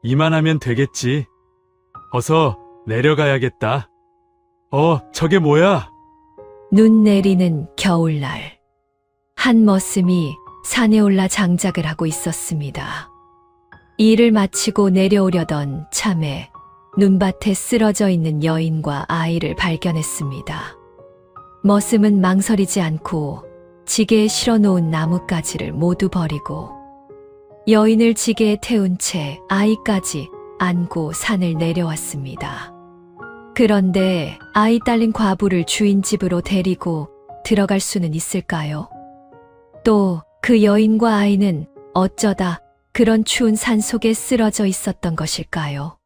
이만하면 되겠지. 어서 내려가야겠다. 저게 뭐야? 눈 내리는 겨울날. 한 머슴이 산에 올라 장작을 하고 있었습니다. 일을 마치고 내려오려던 참에 눈밭에 쓰러져 있는 여인과 아이를 발견했습니다. 머슴은 망설이지 않고 지게에 실어놓은 나뭇가지를 모두 버리고 여인을 지게에 태운 채 아이까지 안고 산을 내려왔습니다. 그런데 아이 딸린 과부를 주인 집으로 데리고 들어갈 수는 있을까요? 또 그 여인과 아이는 어쩌다 그런 추운 산 속에 쓰러져 있었던 것일까요?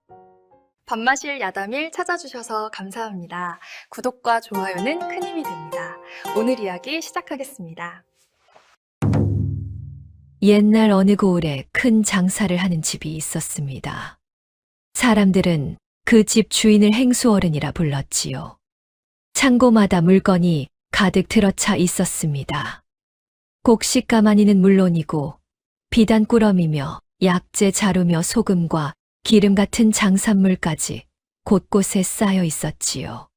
밤마실 야담일 찾아주셔서 감사합니다. 구독과 좋아요는 큰 힘이 됩니다. 오늘 이야기 시작하겠습니다. 옛날 어느 고을에 큰 장사를 하는 집이 있었습니다. 사람들은 그 집 주인을 행수어른이라 불렀지요. 창고마다 물건이 가득 들어차 있었습니다. 곡식가마니는 물론이고 비단 꾸러미며 약재 자루며 소금과 기름 같은 장산물까지 곳곳에 쌓여 있었지요.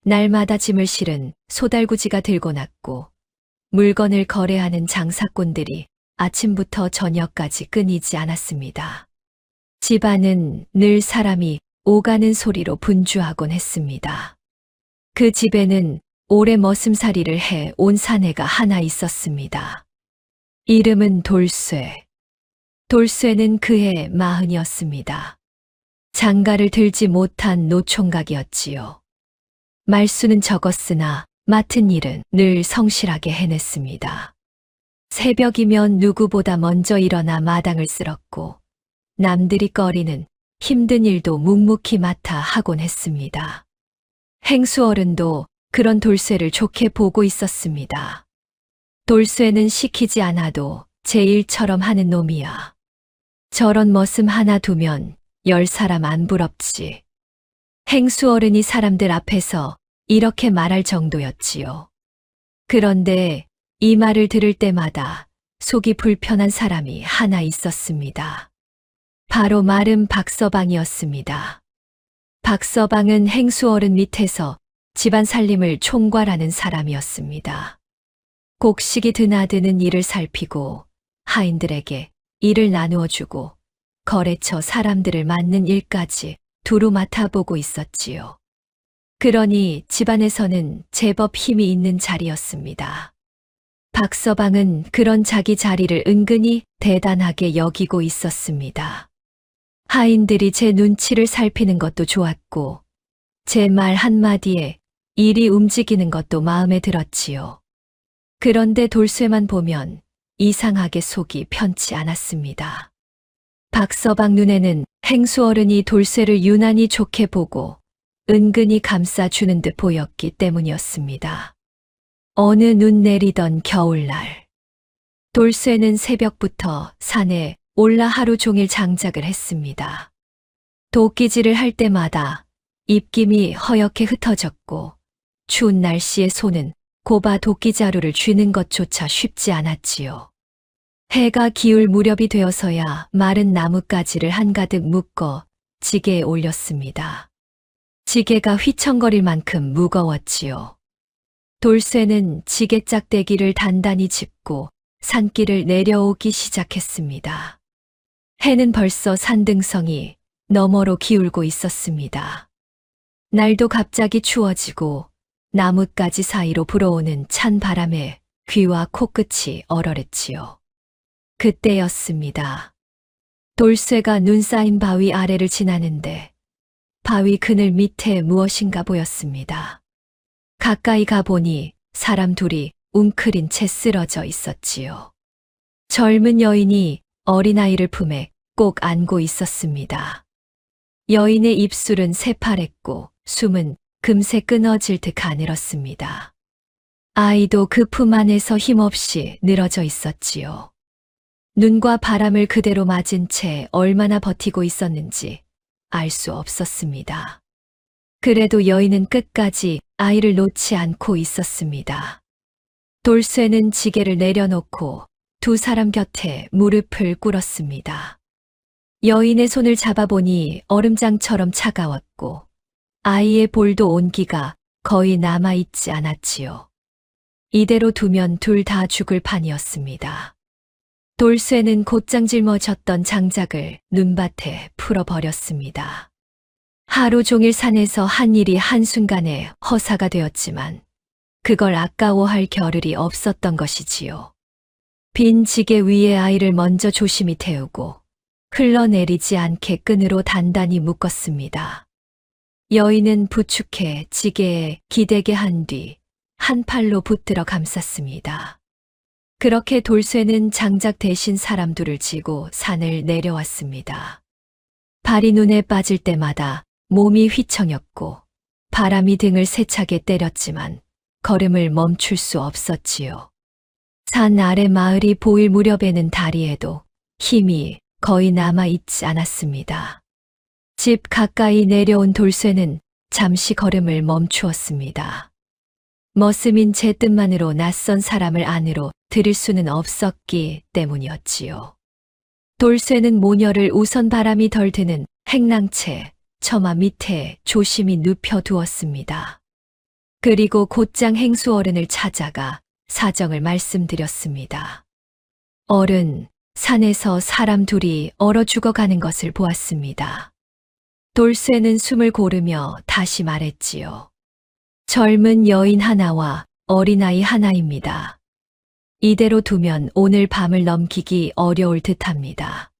날마다 짐을 실은 소달구지가 들고 났고 물건을 거래하는 장사꾼들이 아침부터 저녁까지 끊이지 않았습니다. 집안은 늘 사람이 오가는 소리로 분주하곤 했습니다. 그 집에는 오래 머슴살이를 해 온 사내가 하나 있었습니다. 이름은 돌쇠. 돌쇠는 그해 40이었습니다. 장가를 들지 못한 노총각이었지요. 말수는 적었으나 맡은 일은 늘 성실하게 해냈습니다. 새벽이면 누구보다 먼저 일어나 마당을 쓸었고 남들이 꺼리는 힘든 일도 묵묵히 맡아 하곤 했습니다. 행수어른도 그런 돌쇠를 좋게 보고 있었습니다. 돌쇠는 시키지 않아도 제 일처럼 하는 놈이야. 저런 머슴 하나 두면 10사람 안 부럽지. 행수어른이 사람들 앞에서 이렇게 말할 정도였지요. 그런데 이 말을 들을 때마다 속이 불편한 사람이 하나 있었습니다. 바로 마름 박서방이었습니다. 박서방은 행수어른 밑에서 집안 살림을 총괄하는 사람이었습니다. 곡식이 드나드는 일을 살피고 하인들에게 일을 나누어 주고 거래처 사람들을 맡는 일까지 두루 맡아보고 있었지요. 그러니 집안에서는 제법 힘이 있는 자리였습니다. 박서방은 그런 자기 자리를 은근히 대단하게 여기고 있었습니다. 하인들이 제 눈치를 살피는 것도 좋았고 제 말 한마디에 일이 움직이는 것도 마음에 들었지요. 그런데 돌쇠만 보면 이상하게 속이 편치 않았습니다. 박서방 눈에는 행수어른이 돌쇠를 유난히 좋게 보고 은근히 감싸주는 듯 보였기 때문이었습니다. 어느 눈 내리던 겨울날, 돌쇠는 새벽부터 산에 올라 하루 종일 장작을 했습니다. 도끼질을 할 때마다 입김이 허옇게 흩어졌고 추운 날씨에 손은 고바 도끼자루를 쥐는 것조차 쉽지 않았지요. 해가 기울 무렵이 되어서야 마른 나뭇가지를 한가득 묶어 지게에 올렸습니다. 지게가 휘청거릴 만큼 무거웠지요. 돌쇠는 지게 짝대기를 단단히 짚고 산길을 내려오기 시작했습니다. 해는 벌써 산등성이 너머로 기울고 있었습니다. 날도 갑자기 추워지고 나뭇가지 사이로 불어오는 찬 바람에 귀와 코끝이 얼얼했지요. 그때였습니다. 돌쇠가 눈 쌓인 바위 아래를 지나는데 바위 그늘 밑에 무엇인가 보였습니다. 가까이 가보니 사람 둘이 웅크린 채 쓰러져 있었지요. 젊은 여인이 어린아이를 품에 꼭 안고 있었습니다. 여인의 입술은 새파랬고 숨은 금세 끊어질 듯 가늘었습니다. 아이도 그 품 안에서 힘없이 늘어져 있었지요. 눈과 바람을 그대로 맞은 채 얼마나 버티고 있었는지 알 수 없었습니다. 그래도 여인은 끝까지 아이를 놓지 않고 있었습니다. 돌쇠는 지게를 내려놓고 두 사람 곁에 무릎을 꿇었습니다. 여인의 손을 잡아보니 얼음장처럼 차가웠고 아이의 볼도 온기가 거의 남아있지 않았지요. 이대로 두면 둘 다 죽을 판이었습니다. 돌쇠는 곧장 짊어졌던 장작을 눈밭에 풀어버렸습니다. 하루 종일 산에서 한 일이 한순간에 허사가 되었지만 그걸 아까워할 겨를이 없었던 것이지요. 빈 지게 위에 아이를 먼저 조심히 태우고 흘러내리지 않게 끈으로 단단히 묶었습니다. 여인은 부축해 지게에 기대게 한 뒤 한 팔로 붙들어 감쌌습니다. 그렇게 돌쇠는 장작 대신 사람 둘을 지고 산을 내려왔습니다. 발이 눈에 빠질 때마다 몸이 휘청였고 바람이 등을 세차게 때렸지만 걸음을 멈출 수 없었지요. 산 아래 마을이 보일 무렵에는 다리에도 힘이 거의 남아있지 않았습니다. 집 가까이 내려온 돌쇠는 잠시 걸음을 멈추었습니다. 머슴인 제 뜻만으로 낯선 사람을 안으로 들일 수는 없었기 때문이었지요. 돌쇠는 모녀를 우선 바람이 덜 드는 행랑채 처마 밑에 조심히 눕혀 두었습니다. 그리고 곧장 행수 어른을 찾아가 사정을 말씀드렸습니다. 어른, 산에서 사람 둘이 얼어 죽어가는 것을 보았습니다. 돌쇠는 숨을 고르며 다시 말했지요. 젊은 여인 하나와 어린아이 하나입니다. 이대로 두면 오늘 밤을 넘기기 어려울 듯합니다.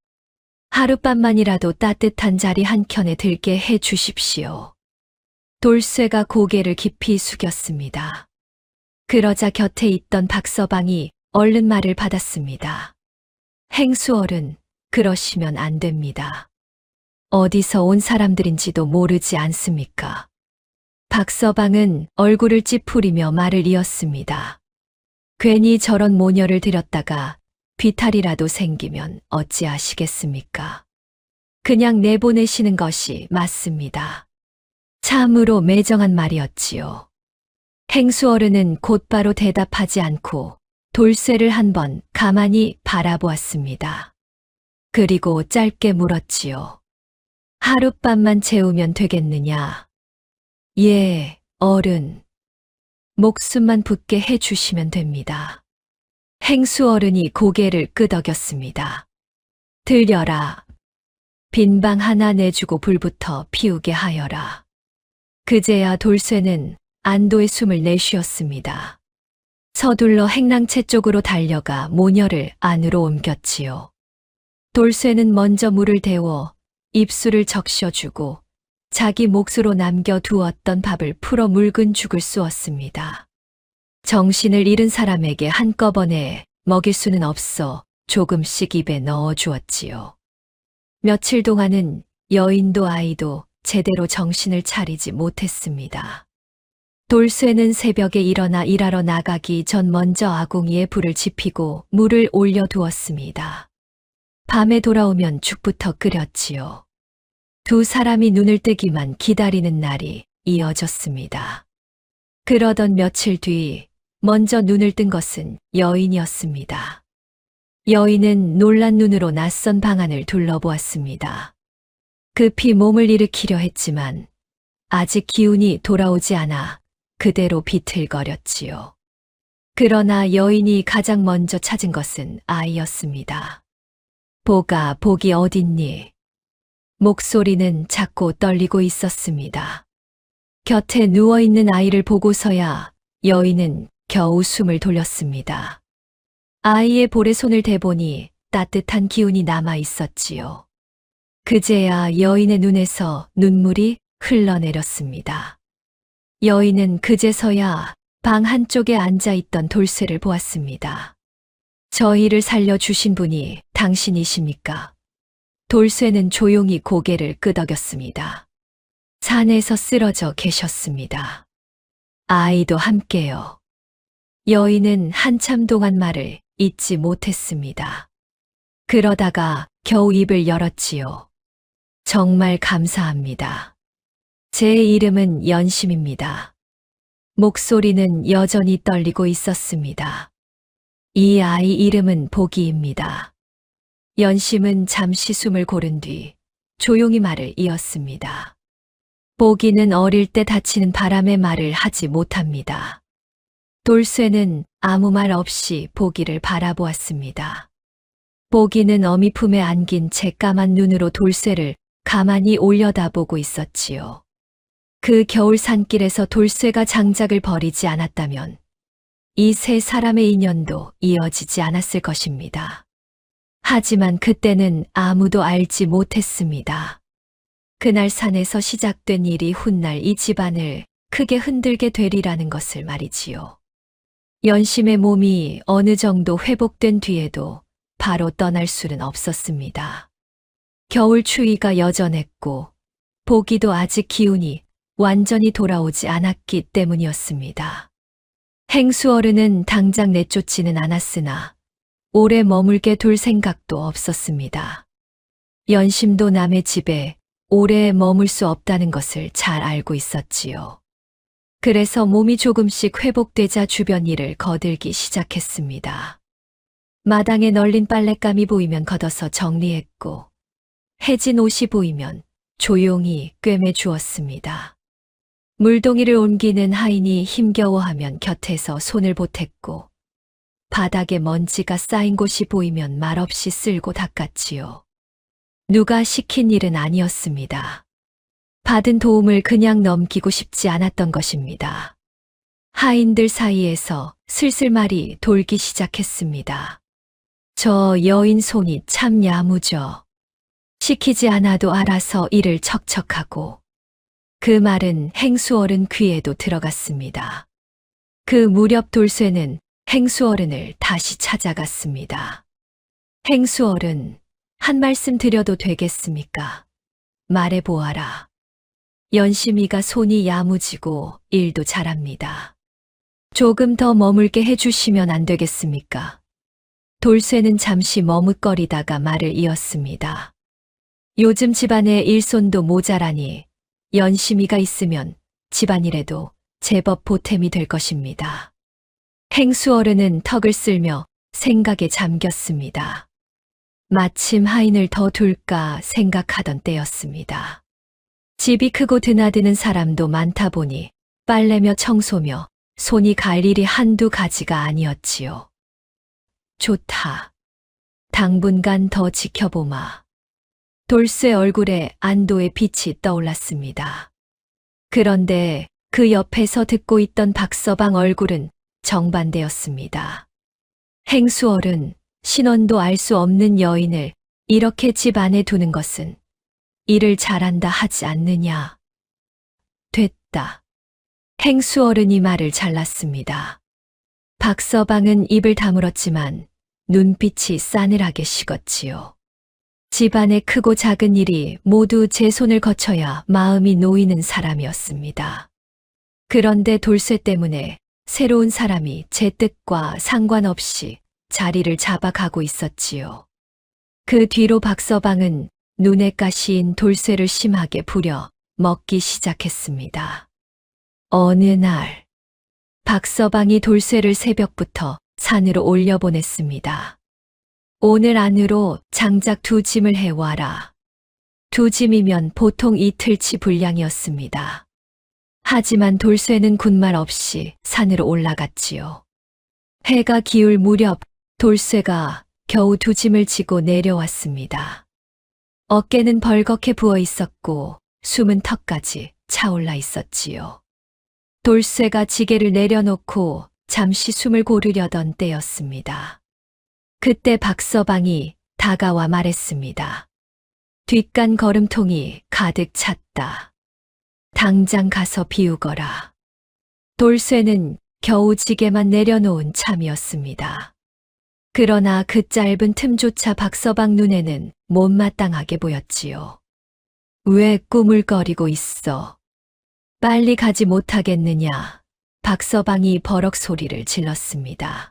하룻밤만이라도 따뜻한 자리 한켠에 들게 해 주십시오. 돌쇠가 고개를 깊이 숙였습니다. 그러자 곁에 있던 박서방이 얼른 말을 받았습니다. 행수어른, 그러시면 안 됩니다. 어디서 온 사람들인지도 모르지 않습니까? 박서방은 얼굴을 찌푸리며 말을 이었습니다. 괜히 저런 모녀를 들였다가 비탈이라도 생기면 어찌하시겠습니까? 그냥 내보내시는 것이 맞습니다. 참으로 매정한 말이었지요. 행수어른은 곧바로 대답하지 않고 돌쇠를 한번 가만히 바라보았습니다. 그리고 짧게 물었지요. 하룻밤만 채우면 되겠느냐? 예, 어른. 목숨만 붙게 해주시면 됩니다. 행수어른이 고개를 끄덕였습니다. 들려라. 빈방 하나 내주고 불부터 피우게 하여라. 그제야 돌쇠는 안도의 숨을 내쉬었습니다. 서둘러 행랑채 쪽으로 달려가 모녀를 안으로 옮겼지요. 돌쇠는 먼저 물을 데워 입술을 적셔주고 자기 몫으로 남겨두었던 밥을 풀어 묽은 죽을 쑤었습니다. 정신을 잃은 사람에게 한꺼번에 먹일 수는 없어 조금씩 입에 넣어주었지요. 며칠 동안은 여인도 아이도 제대로 정신을 차리지 못했습니다. 돌쇠는 새벽에 일어나 일하러 나가기 전 먼저 아궁이에 불을 지피고 물을 올려두었습니다. 밤에 돌아오면 죽부터 끓였지요. 두 사람이 눈을 뜨기만 기다리는 날이 이어졌습니다. 그러던 며칠 뒤 먼저 눈을 뜬 것은 여인이었습니다. 여인은 놀란 눈으로 낯선 방안을 둘러보았습니다. 급히 몸을 일으키려 했지만 아직 기운이 돌아오지 않아 그대로 비틀거렸지요. 그러나 여인이 가장 먼저 찾은 것은 아이였습니다. 보가 복이 어딨니? 목소리는 작고 떨리고 있었습니다. 곁에 누워있는 아이를 보고서야 여인은 겨우 숨을 돌렸습니다. 아이의 볼에 손을 대보니 따뜻한 기운이 남아 있었지요. 그제야 여인의 눈에서 눈물이 흘러내렸습니다. 여인은 그제서야 방 한쪽에 앉아있던 돌쇠를 보았습니다. 저희를 살려주신 분이 당신이십니까? 돌쇠는 조용히 고개를 끄덕였습니다. 산에서 쓰러져 계셨습니다. 아이도 함께요. 여인은 한참 동안 말을 잇지 못했습니다. 그러다가 겨우 입을 열었지요. 정말 감사합니다. 제 이름은 연심입니다. 목소리는 여전히 떨리고 있었습니다. 이 아이 이름은 복이입니다. 연심은 잠시 숨을 고른 뒤 조용히 말을 이었습니다. 보기는 어릴 때 다치는 바람에 말을 하지 못합니다. 돌쇠는 아무 말 없이 보기를 바라보았습니다. 보기는 어미 품에 안긴 채 까만 눈으로 돌쇠를 가만히 올려다보고 있었지요. 그 겨울 산길에서 돌쇠가 장작을 버리지 않았다면 이 세 사람의 인연도 이어지지 않았을 것입니다. 하지만 그때는 아무도 알지 못했습니다. 그날 산에서 시작된 일이 훗날 이 집안을 크게 흔들게 되리라는 것을 말이지요. 연심의 몸이 어느 정도 회복된 뒤에도 바로 떠날 수는 없었습니다. 겨울 추위가 여전했고 보기도 아직 기운이 완전히 돌아오지 않았기 때문이었습니다. 행수어른은 당장 내쫓지는 않았으나 오래 머물게 둘 생각도 없었습니다. 연심도 남의 집에 오래 머물 수 없다는 것을 잘 알고 있었지요. 그래서 몸이 조금씩 회복되자 주변 일을 거들기 시작했습니다. 마당에 널린 빨랫감이 보이면 걷어서 정리했고 해진 옷이 보이면 조용히 꿰매 주었습니다. 물동이를 옮기는 하인이 힘겨워하면 곁에서 손을 보탰고 바닥에 먼지가 쌓인 곳이 보이면 말없이 쓸고 닦았지요. 누가 시킨 일은 아니었습니다. 받은 도움을 그냥 넘기고 싶지 않았던 것입니다. 하인들 사이에서 슬슬 말이 돌기 시작했습니다. 저 여인 손이 참 야무져. 시키지 않아도 알아서 일을 척척하고. 그 말은 행수어른 귀에도 들어갔습니다. 그 무렵 돌쇠는 행수어른을 다시 찾아갔습니다. 행수어른, 한 말씀 드려도 되겠습니까? 말해보아라. 연심이가 손이 야무지고 일도 잘합니다. 조금 더 머물게 해주시면 안 되겠습니까? 돌쇠는 잠시 머뭇거리다가 말을 이었습니다. 요즘 집안에 일손도 모자라니 연심이가 있으면 집안일에도 제법 보탬이 될 것입니다. 행수어른은 턱을 쓸며 생각에 잠겼습니다. 마침 하인을 더 둘까 생각하던 때였습니다. 집이 크고 드나드는 사람도 많다 보니 빨래며 청소며 손이 갈 일이 한두 가지가 아니었지요. 좋다. 당분간 더 지켜보마. 돌쇠 얼굴에 안도의 빛이 떠올랐습니다. 그런데 그 옆에서 듣고 있던 박서방 얼굴은 정반대였습니다. 행수어른, 신원도 알 수 없는 여인을 이렇게 집 안에 두는 것은 일을 잘한다 하지 않느냐. 됐다. 행수어른이 말을 잘랐습니다. 박서방은 입을 다물었지만 눈빛이 싸늘하게 식었지요. 집안의 크고 작은 일이 모두 제 손을 거쳐야 마음이 놓이는 사람이었습니다. 그런데 돌쇠 때문에 새로운 사람이 제 뜻과 상관없이 자리를 잡아가고 있었지요. 그 뒤로 박서방은 눈에 가시인 돌쇠를 심하게 부려 먹기 시작했습니다. 어느 날 박서방이 돌쇠를 새벽부터 산으로 올려보냈습니다. 오늘 안으로 장작 2짐을 해와라. 2짐이면 보통 이틀치 분량이었습니다. 하지만 돌쇠는 군말 없이 산으로 올라갔지요. 해가 기울 무렵 돌쇠가 겨우 2짐을 지고 내려왔습니다. 어깨는 벌겋게 부어 있었고 숨은 턱까지 차올라 있었지요. 돌쇠가 지게를 내려놓고 잠시 숨을 고르려던 때였습니다. 그때 박서방이 다가와 말했습니다. 뒷간 거름통이 가득 찼다. 당장 가서 비우거라. 돌쇠는 겨우 지게만 내려놓은 참이었습니다. 그러나 그 짧은 틈조차 박서방 눈에는 못마땅하게 보였지요. 왜 꾸물거리고 있어? 빨리 가지 못하겠느냐? 박서방이 버럭 소리를 질렀습니다.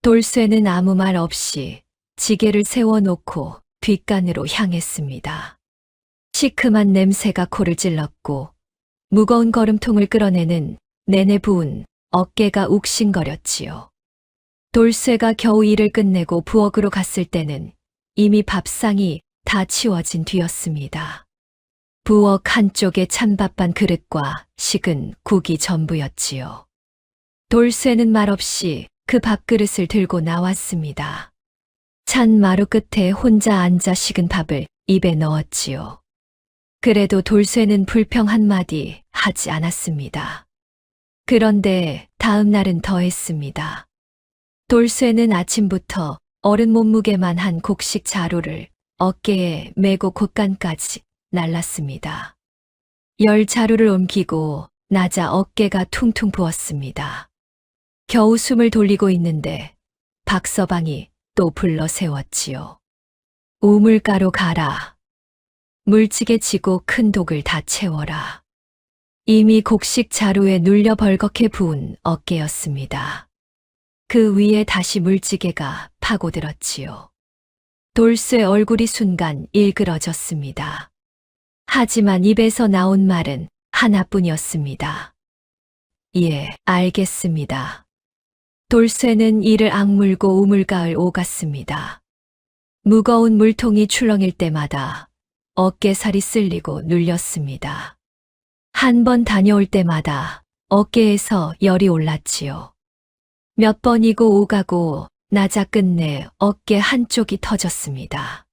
돌쇠는 아무 말 없이 지게를 세워놓고 뒷간으로 향했습니다. 시큼한 냄새가 코를 찔렀고 무거운 거름통을 끌어내는 내내 부은 어깨가 욱신거렸지요. 돌쇠가 겨우 일을 끝내고 부엌으로 갔을 때는 이미 밥상이 다 치워진 뒤였습니다. 부엌 한쪽에 찬밥 반 그릇과 식은 국이 전부였지요. 돌쇠는 말없이 그 밥그릇을 들고 나왔습니다. 찬 마루 끝에 혼자 앉아 식은 밥을 입에 넣었지요. 그래도 돌쇠는 불평 한마디 하지 않았습니다. 그런데 다음 날은 더했습니다. 돌쇠는 아침부터 어른 몸무게만 한 곡식 자루를 어깨에 메고 곳간까지 날랐습니다. 10 자루를 옮기고 나자 어깨가 퉁퉁 부었습니다. 겨우 숨을 돌리고 있는데 박서방이 또 불러 세웠지요. 우물가로 가라. 물찌개 지고 큰 독을 다 채워라. 이미 곡식 자루에 눌려 벌겋게 부은 어깨였습니다. 그 위에 다시 물찌개가 파고들었지요. 돌쇠 얼굴이 순간 일그러졌습니다. 하지만 입에서 나온 말은 하나뿐이었습니다. 예, 알겠습니다. 돌쇠는 이를 악물고 우물가을 오갔습니다. 무거운 물통이 출렁일 때마다 어깨살이 쓸리고 눌렸습니다. 한 번 다녀올 때마다 어깨에서 열이 올랐지요. 몇 번이고 오가고 나자 끝내 어깨 한쪽이 터졌습니다.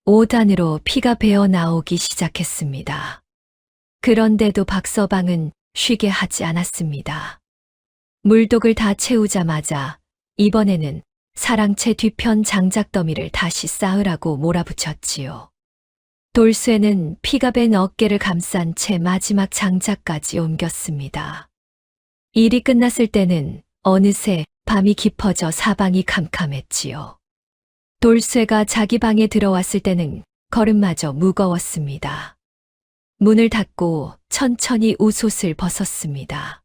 5단으로 피가 배어 나오기 시작했습니다. 그런데도 박서방은 쉬게 하지 않았습니다. 물독을 다 채우자마자 이번에는 사랑채 뒤편 장작더미를 다시 쌓으라고 몰아붙였지요. 돌쇠는 피가 밴 어깨를 감싼 채 마지막 장작까지 옮겼습니다. 일이 끝났을 때는 어느새 밤이 깊어져 사방이 캄캄했지요. 돌쇠가 자기 방에 들어왔을 때는 걸음마저 무거웠습니다. 문을 닫고 천천히 웃옷을 벗었습니다.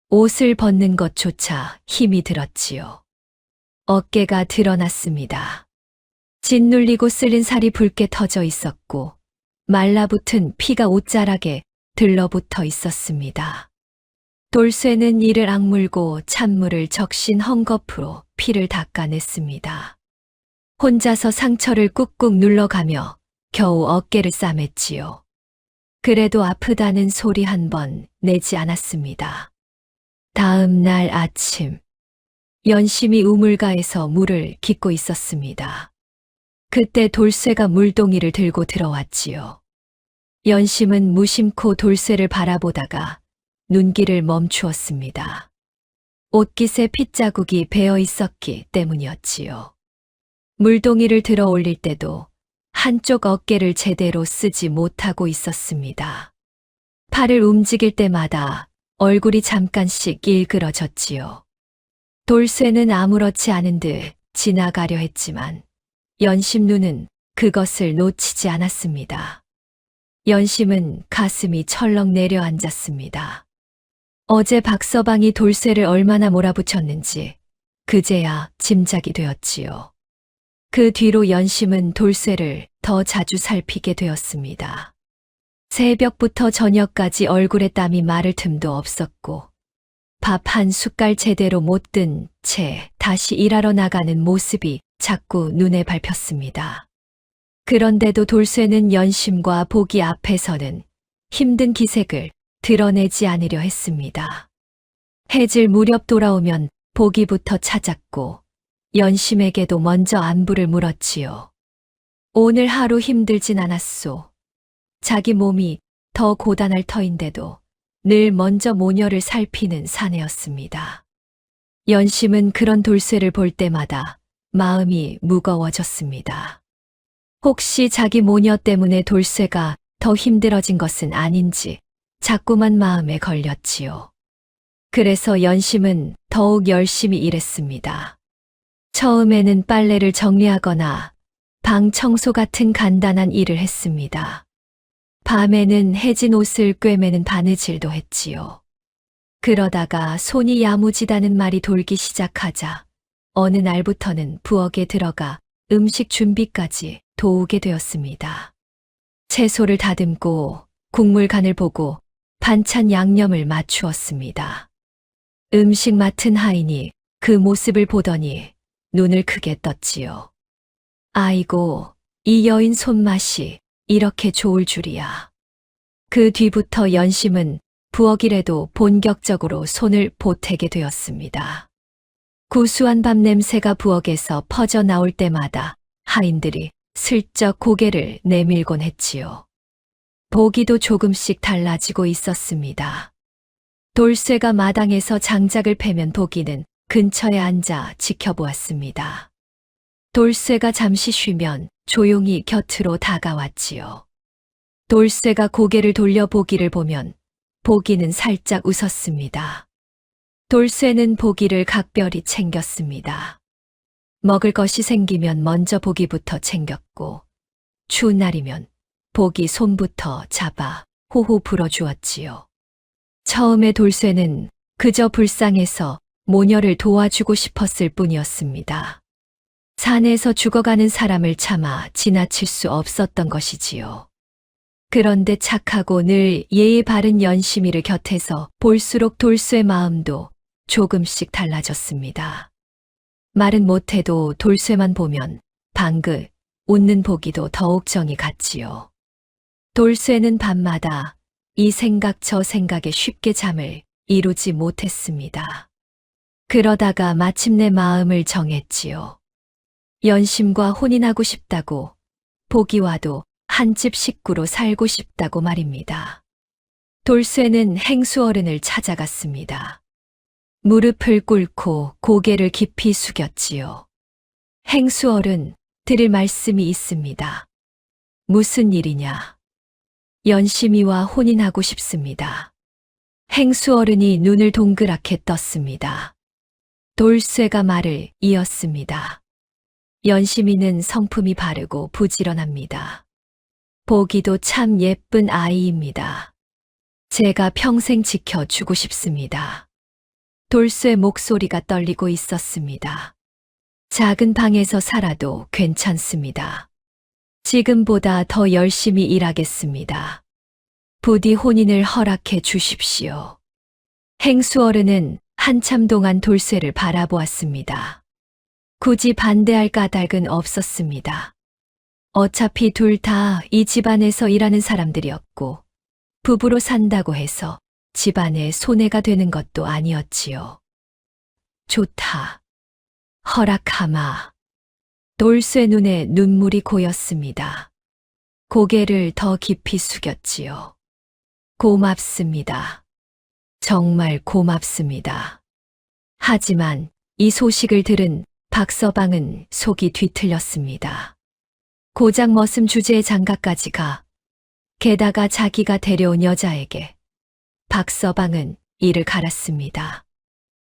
옷을 벗는 것조차 힘이 들었지요. 어깨가 드러났습니다. 짓눌리고 쓸린 살이 붉게 터져 있었고 말라붙은 피가 옷자락에 들러붙어 있었습니다. 돌쇠는 이를 악물고 찬물을 적신 헝겊으로 피를 닦아냈습니다. 혼자서 상처를 꾹꾹 눌러가며 겨우 어깨를 싸맸지요. 그래도 아프다는 소리 한 번 내지 않았습니다. 다음 날 아침, 연심이 우물가에서 물을 깃고 있었습니다. 그때 돌쇠가 물동이를 들고 들어왔지요. 연심은 무심코 돌쇠를 바라보다가 눈길을 멈추었습니다. 옷깃에 핏자국이 배어 있었기 때문이었지요. 물동이를 들어 올릴 때도 한쪽 어깨를 제대로 쓰지 못하고 있었습니다. 팔을 움직일 때마다 얼굴이 잠깐씩 일그러졌지요. 돌쇠는 아무렇지 않은 듯 지나가려 했지만 연심 눈은 그것을 놓치지 않았습니다. 연심은 가슴이 철렁 내려앉았습니다. 어제 박서방이 돌쇠를 얼마나 몰아붙였는지 그제야 짐작이 되었지요. 그 뒤로 연심은 돌쇠를 더 자주 살피게 되었습니다. 새벽부터 저녁까지 얼굴에 땀이 마를 틈도 없었고 밥 한 숟갈 제대로 못 든 채 다시 일하러 나가는 모습이 자꾸 눈에 밟혔습니다. 그런데도 돌쇠는 연심과 보기 앞에서는 힘든 기색을 드러내지 않으려 했습니다. 해질 무렵 돌아오면 보기부터 찾았고 연심에게도 먼저 안부를 물었지요. 오늘 하루 힘들진 않았소. 자기 몸이 더 고단할 터인데도 늘 먼저 모녀를 살피는 사내였습니다. 연심은 그런 돌쇠를 볼 때마다 마음이 무거워졌습니다. 혹시 자기 모녀 때문에 돌쇠가 더 힘들어진 것은 아닌지 자꾸만 마음에 걸렸지요. 그래서 연심은 더욱 열심히 일했습니다. 처음에는 빨래를 정리하거나 방 청소 같은 간단한 일을 했습니다. 밤에는 해진 옷을 꿰매는 바느질도 했지요. 그러다가 손이 야무지다는 말이 돌기 시작하자 어느 날부터는 부엌에 들어가 음식 준비까지 도우게 되었습니다. 채소를 다듬고 국물 간을 보고 반찬 양념을 맞추었습니다. 음식 맡은 하인이 그 모습을 보더니 눈을 크게 떴지요. 아이고, 이 여인 손맛이 이렇게 좋을 줄이야. 그 뒤부터 연심은 부엌일에도 본격적으로 손을 보태게 되었습니다. 구수한 밥 냄새가 부엌에서 퍼져 나올 때마다 하인들이 슬쩍 고개를 내밀곤 했지요. 보기도 조금씩 달라지고 있었습니다. 돌쇠가 마당에서 장작을 패면 보기는 근처에 앉아 지켜보았습니다. 돌쇠가 잠시 쉬면 조용히 곁으로 다가왔지요. 돌쇠가 고개를 돌려 보기를 보면 보기는 살짝 웃었습니다. 돌쇠는 보기를 각별히 챙겼습니다. 먹을 것이 생기면 먼저 보기부터 챙겼고, 추운 날이면 보기 손부터 잡아 호호 불어주었지요. 처음에 돌쇠는 그저 불쌍해서 모녀를 도와주고 싶었을 뿐이었습니다. 산에서 죽어가는 사람을 참아 지나칠 수 없었던 것이지요. 그런데 착하고 늘 예의 바른 연심이를 곁에서 볼수록 돌쇠 마음도 조금씩 달라졌습니다. 말은 못해도 돌쇠만 보면 방긋 웃는 보기도 더욱 정이 갔지요. 돌쇠는 밤마다 이 생각 저 생각에 쉽게 잠을 이루지 못했습니다. 그러다가 마침내 마음을 정했지요. 연심과 혼인하고 싶다고, 보기와도 한 집 식구로 살고 싶다고 말입니다. 돌쇠는 행수 어른을 찾아갔습니다. 무릎을 꿇고 고개를 깊이 숙였지요. 행수 어른, 드릴 말씀이 있습니다. 무슨 일이냐? 연심이와 혼인하고 싶습니다. 행수 어른이 눈을 동그랗게 떴습니다. 돌쇠가 말을 이었습니다. 연심이는 성품이 바르고 부지런합니다. 보기도 참 예쁜 아이입니다. 제가 평생 지켜주고 싶습니다. 돌쇠 목소리가 떨리고 있었습니다. 작은 방에서 살아도 괜찮습니다. 지금보다 더 열심히 일하겠습니다. 부디 혼인을 허락해 주십시오. 행수 어른은 한참 동안 돌쇠를 바라보았습니다. 굳이 반대할 까닭은 없었습니다. 어차피 둘 다 이 집안에서 일하는 사람들이었고, 부부로 산다고 해서 집안에 손해가 되는 것도 아니었지요. 좋다. 허락하마. 돌쇠 눈에 눈물이 고였습니다. 고개를 더 깊이 숙였지요. 고맙습니다. 정말 고맙습니다. 하지만 이 소식을 들은 박서방은 속이 뒤틀렸습니다. 고작 머슴 주제의 장가까지 가, 게다가 자기가 데려온 여자에게 박서방은 이를 갈았습니다.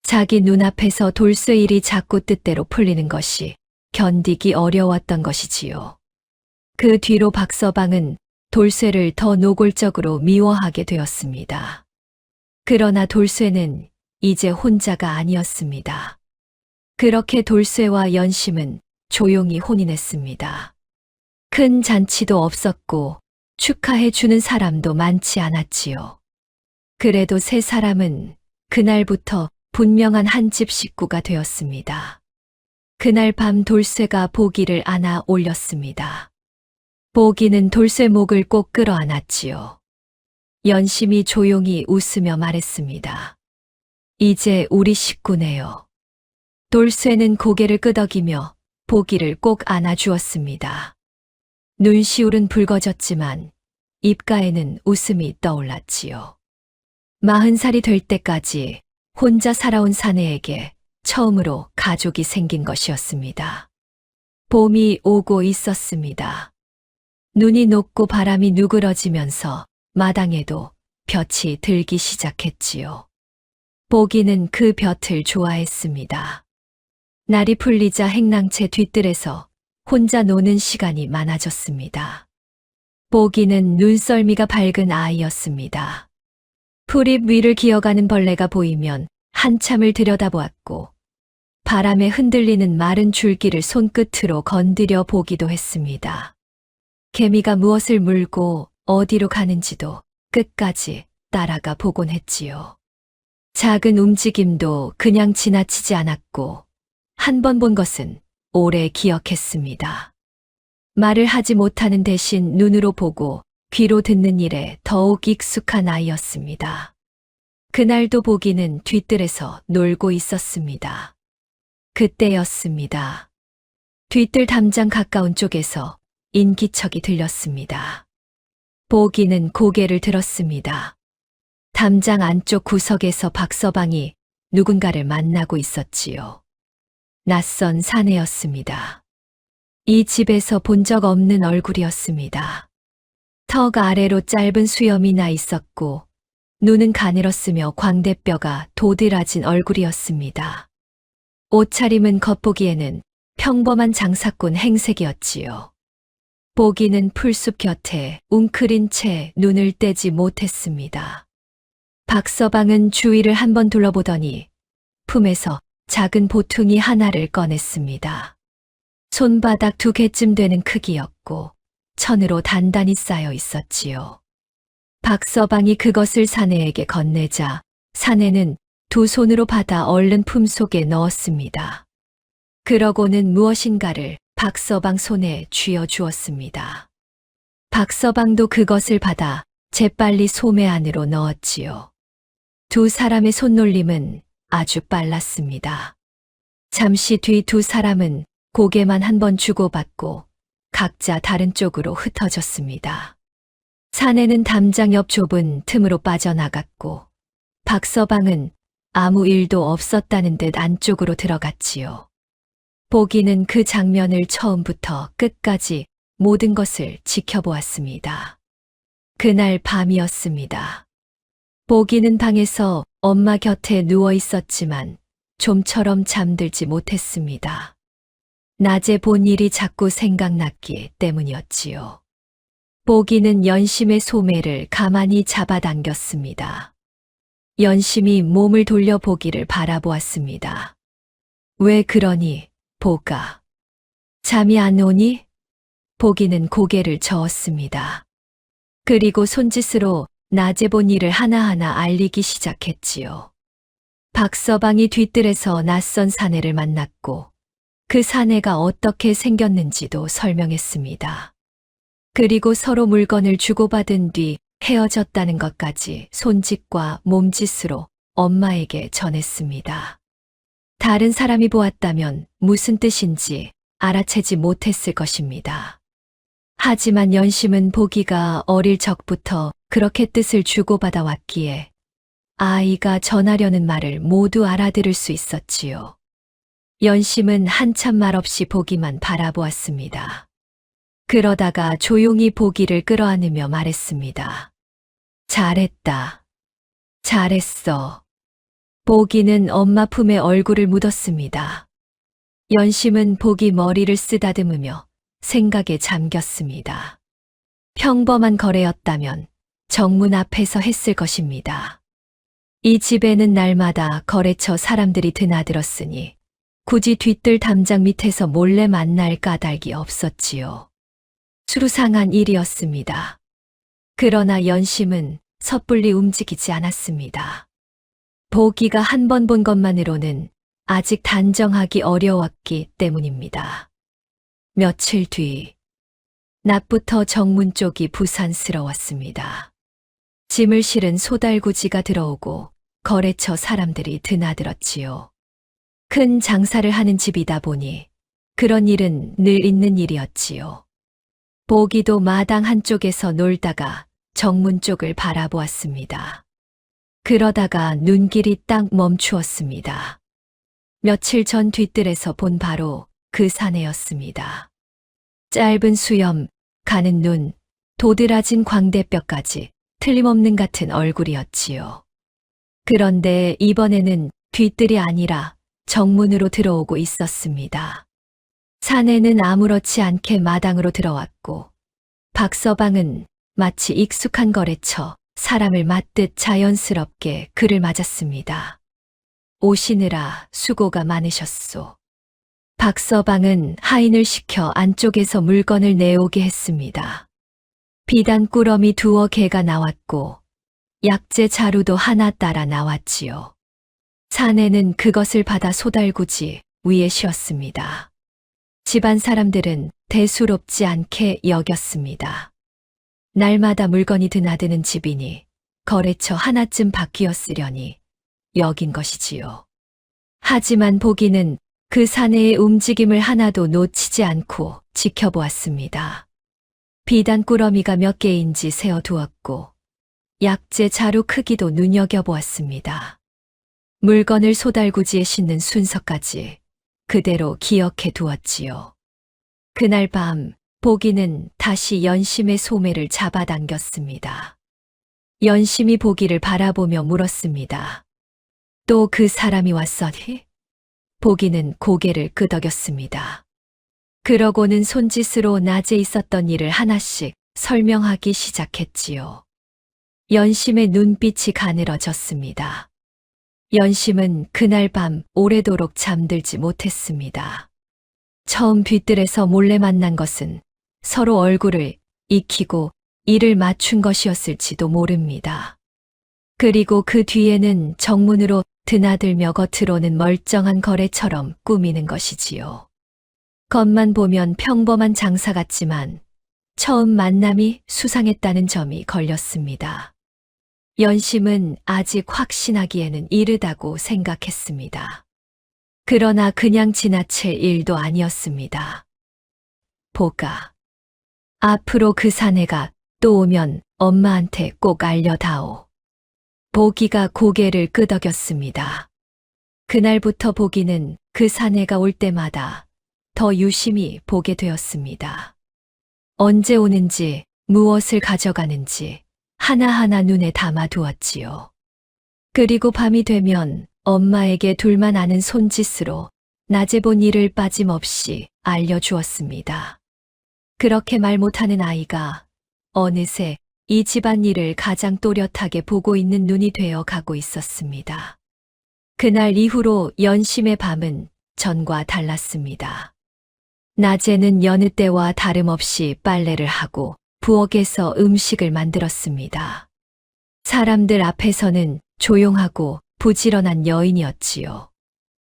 자기 눈앞에서 돌쇠 일이 자꾸 뜻대로 풀리는 것이 견디기 어려웠던 것이지요. 그 뒤로 박서방은 돌쇠를 더 노골적으로 미워하게 되었습니다. 그러나 돌쇠는 이제 혼자가 아니었습니다. 그렇게 돌쇠와 연심은 조용히 혼인했습니다. 큰 잔치도 없었고 축하해 주는 사람도 많지 않았지요. 그래도 세 사람은 그날부터 분명한 한 집 식구가 되었습니다. 그날 밤 돌쇠가 보기를 안아 올렸습니다. 보기는 돌쇠 목을 꼭 끌어안았지요. 연심이 조용히 웃으며 말했습니다. 이제 우리 식구네요. 돌쇠는 고개를 끄덕이며 보기를 꼭 안아주었습니다. 눈시울은 붉어졌지만 입가에는 웃음이 떠올랐지요. 40살이 될 때까지 혼자 살아온 사내에게 처음으로 가족이 생긴 것이었습니다. 봄이 오고 있었습니다. 눈이 녹고 바람이 누그러지면서 마당에도 볕이 들기 시작했지요. 보기는 그 볕을 좋아했습니다. 날이 풀리자 행랑채 뒤뜰에서 혼자 노는 시간이 많아졌습니다. 보기는 눈썰미가 밝은 아이였습니다. 풀잎 위를 기어가는 벌레가 보이면 한참을 들여다보았고, 바람에 흔들리는 마른 줄기를 손끝으로 건드려 보기도 했습니다. 개미가 무엇을 물고 어디로 가는지도 끝까지 따라가 보곤 했지요. 작은 움직임도 그냥 지나치지 않았고, 한 번 본 것은 오래 기억했습니다. 말을 하지 못하는 대신 눈으로 보고 귀로 듣는 일에 더욱 익숙한 아이였습니다. 그날도 보기는 뒤뜰에서 놀고 있었습니다. 그때였습니다. 뒤뜰 담장 가까운 쪽에서 인기척이 들렸습니다. 보기는 고개를 들었습니다. 담장 안쪽 구석에서 박서방이 누군가를 만나고 있었지요. 낯선 사내였습니다. 이 집에서 본 적 없는 얼굴이었습니다. 턱 아래로 짧은 수염이 나 있었고 눈은 가늘었으며 광대뼈가 도드라진 얼굴이었습니다. 옷차림은 겉보기에는 평범한 장사꾼 행색이었지요. 보기는 풀숲 곁에 웅크린 채 눈을 떼지 못했습니다. 박서방은 주위를 한번 둘러보더니 품에서 작은 보퉁이 하나를 꺼냈습니다. 손바닥 2개쯤 되는 크기였고 천으로 단단히 쌓여 있었지요. 박서방이 그것을 사내에게 건네자 사내는 2 손으로 받아 얼른 품속에 넣었습니다. 그러고는 무엇인가를 박서방 손에 쥐어 주었습니다. 박서방도 그것을 받아 재빨리 소매 안으로 넣었지요. 2 사람의 손놀림은 아주 빨랐습니다. 잠시 뒤 2 사람은 고개만 한번 주고받고 각자 다른 쪽으로 흩어졌습니다. 사내는 담장 옆 좁은 틈으로 빠져나갔고 박서방은 아무 일도 없었다는 듯 안쪽으로 들어갔지요. 보기는 그 장면을 처음부터 끝까지 모든 것을 지켜보았습니다. 그날 밤이었습니다. 보기는 방에서 엄마 곁에 누워 있었지만 좀처럼 잠들지 못했습니다. 낮에 본 일이 자꾸 생각났기 때문이었지요. 보기는 연심의 소매를 가만히 잡아당겼습니다. 연심이 몸을 돌려 보기를 바라보았습니다. 왜 그러니, 보가? 잠이 안 오니? 보기는 고개를 저었습니다. 그리고 손짓으로 낮에 본 일을 하나하나 알리기 시작했지요. 박서방이 뒤뜰에서 낯선 사내를 만났고 그 사내가 어떻게 생겼는지도 설명했습니다. 그리고 서로 물건을 주고받은 뒤 헤어졌다는 것까지 손짓과 몸짓으로 엄마에게 전했습니다. 다른 사람이 보았다면 무슨 뜻인지 알아채지 못했을 것입니다. 하지만 연심은 보기가 어릴 적부터 그렇게 뜻을 주고받아 왔기에 아이가 전하려는 말을 모두 알아들을 수 있었지요. 연심은 한참 말없이 보기만 바라보았습니다. 그러다가 조용히 보기를 끌어안으며 말했습니다. 잘했다. 잘했어. 보기는 엄마 품에 얼굴을 묻었습니다. 연심은 보기 머리를 쓰다듬으며 생각에 잠겼습니다. 평범한 거래였다면 정문 앞에서 했을 것입니다. 이 집에는 날마다 거래처 사람들이 드나들었으니 굳이 뒤뜰 담장 밑에서 몰래 만날 까닭이 없었지요. 수상한 일이었습니다. 그러나 연심은 섣불리 움직이지 않았습니다. 보기가 한 번 본 것만으로는 아직 단정하기 어려웠기 때문입니다. 며칠 뒤, 낮부터 정문 쪽이 부산스러웠습니다. 짐을 실은 소달구지가 들어오고 거래처 사람들이 드나들었지요. 큰 장사를 하는 집이다 보니 그런 일은 늘 있는 일이었지요. 보기도 마당 한쪽에서 놀다가 정문 쪽을 바라보았습니다. 그러다가 눈길이 딱 멈추었습니다. 며칠 전 뒤뜰에서 본 바로 그 사내였습니다. 짧은 수염, 가는 눈, 도드라진 광대뼈까지 틀림없는 같은 얼굴이었지요. 그런데 이번에는 뒤뜰이 아니라 정문으로 들어오고 있었습니다. 사내는 아무렇지 않게 마당으로 들어왔고 박서방은 마치 익숙한 거래처 사람을 맞듯 자연스럽게 그를 맞았습니다. 오시느라 수고가 많으셨소. 박서방은 하인을 시켜 안쪽에서 물건을 내오게 했습니다. 비단 꾸러미 2어 개가 나왔고 약재 자루도 하나 따라 나왔지요. 사내는 그것을 받아 소달구지 위에 씌웠습니다. 집안 사람들은 대수롭지 않게 여겼습니다. 날마다 물건이 드나드는 집이니 거래처 하나쯤 바뀌었으려니 여긴 것이지요. 하지만 보기는 그 사내의 움직임을 하나도 놓치지 않고 지켜보았습니다. 비단 꾸러미가 몇 개인지 세어두었고 약재 자루 크기도 눈여겨보았습니다. 물건을 소달구지에 싣는 순서까지 그대로 기억해 두었지요. 그날 밤 보기는 다시 연심의 소매를 잡아당겼습니다. 연심이 보기를 바라보며 물었습니다. 또 그 사람이 왔어니? 보기는 고개를 끄덕였습니다. 그러고는 손짓으로 낮에 있었던 일을 하나씩 설명하기 시작했지요. 연심의 눈빛이 가늘어졌습니다. 연심은 그날 밤 오래도록 잠들지 못했습니다. 처음 뒤뜰에서 몰래 만난 것은 서로 얼굴을 익히고 이를 맞춘 것이었을지도 모릅니다. 그리고 그 뒤에는 정문으로 드나들며 겉으로는 멀쩡한 거래처럼 꾸미는 것이지요. 겉만 보면 평범한 장사 같지만 처음 만남이 수상했다는 점이 걸렸습니다. 연심은 아직 확신하기에는 이르다고 생각했습니다. 그러나 그냥 지나칠 일도 아니었습니다. 보가. 앞으로 그 사내가 또 오면 엄마한테 꼭 알려다오. 보기가 고개를 끄덕였습니다. 그날부터 보기는 그 사내가 올 때마다 더 유심히 보게 되었습니다. 언제 오는지, 무엇을 가져가는지 하나하나 눈에 담아 두었지요. 그리고 밤이 되면 엄마에게 둘만 아는 손짓으로 낮에 본 일을 빠짐없이 알려주었습니다. 그렇게 말 못하는 아이가 어느새 이 집안 일을 가장 또렷하게 보고 있는 눈이 되어 가고 있었습니다. 그날 이후로 연심의 밤은 전과 달랐습니다. 낮에는 여느 때와 다름없이 빨래를 하고 부엌에서 음식을 만들었습니다. 사람들 앞에서는 조용하고 부지런한 여인이었지요.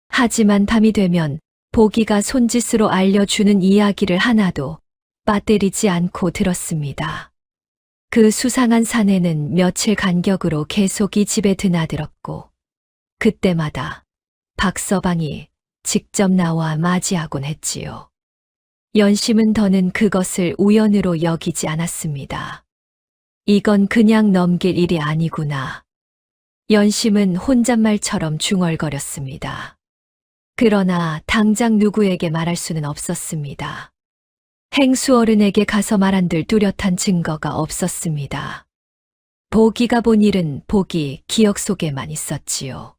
하지만 밤이 되면 보기가 손짓으로 알려주는 이야기를 하나도 빠뜨리지 않고 들었습니다. 그 수상한 사내는 며칠 간격으로 계속 이 집에 드나들었고 그때마다 박서방이 직접 나와 맞이하곤 했지요. 연심은 더는 그것을 우연으로 여기지 않았습니다. 이건 그냥 넘길 일이 아니구나. 연심은 혼잣말처럼 중얼거렸습니다. 그러나 당장 누구에게 말할 수는 없었습니다. 행수 어른에게 가서 말한들 뚜렷한 증거가 없었습니다. 보기가 본 일은 보기 기억 속에만 있었지요.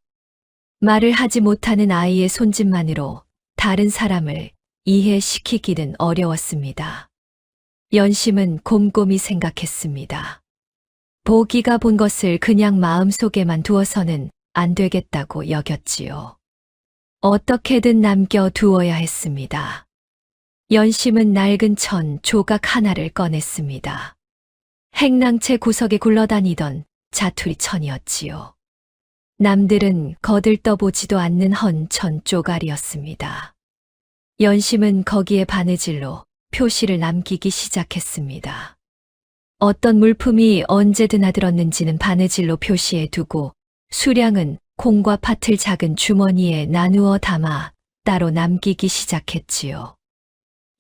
말을 하지 못하는 아이의 손짓만으로 다른 사람을 이해시키기는 어려웠습니다. 연심은 곰곰이 생각했습니다. 보기가 본 것을 그냥 마음속에만 두어서는 안 되겠다고 여겼지요. 어떻게든 남겨 두어야 했습니다. 연심은 낡은 천 조각 하나를 꺼냈습니다. 행랑채 구석에 굴러다니던 자투리 천이었지요. 남들은 거들떠보지도 않는 헌 천 쪼가리였습니다. 연심은 거기에 바느질로 표시를 남기기 시작했습니다. 어떤 물품이 언제 드나들었는지는 바느질로 표시해 두고 수량은 콩과 팥을 작은 주머니에 나누어 담아 따로 남기기 시작했지요.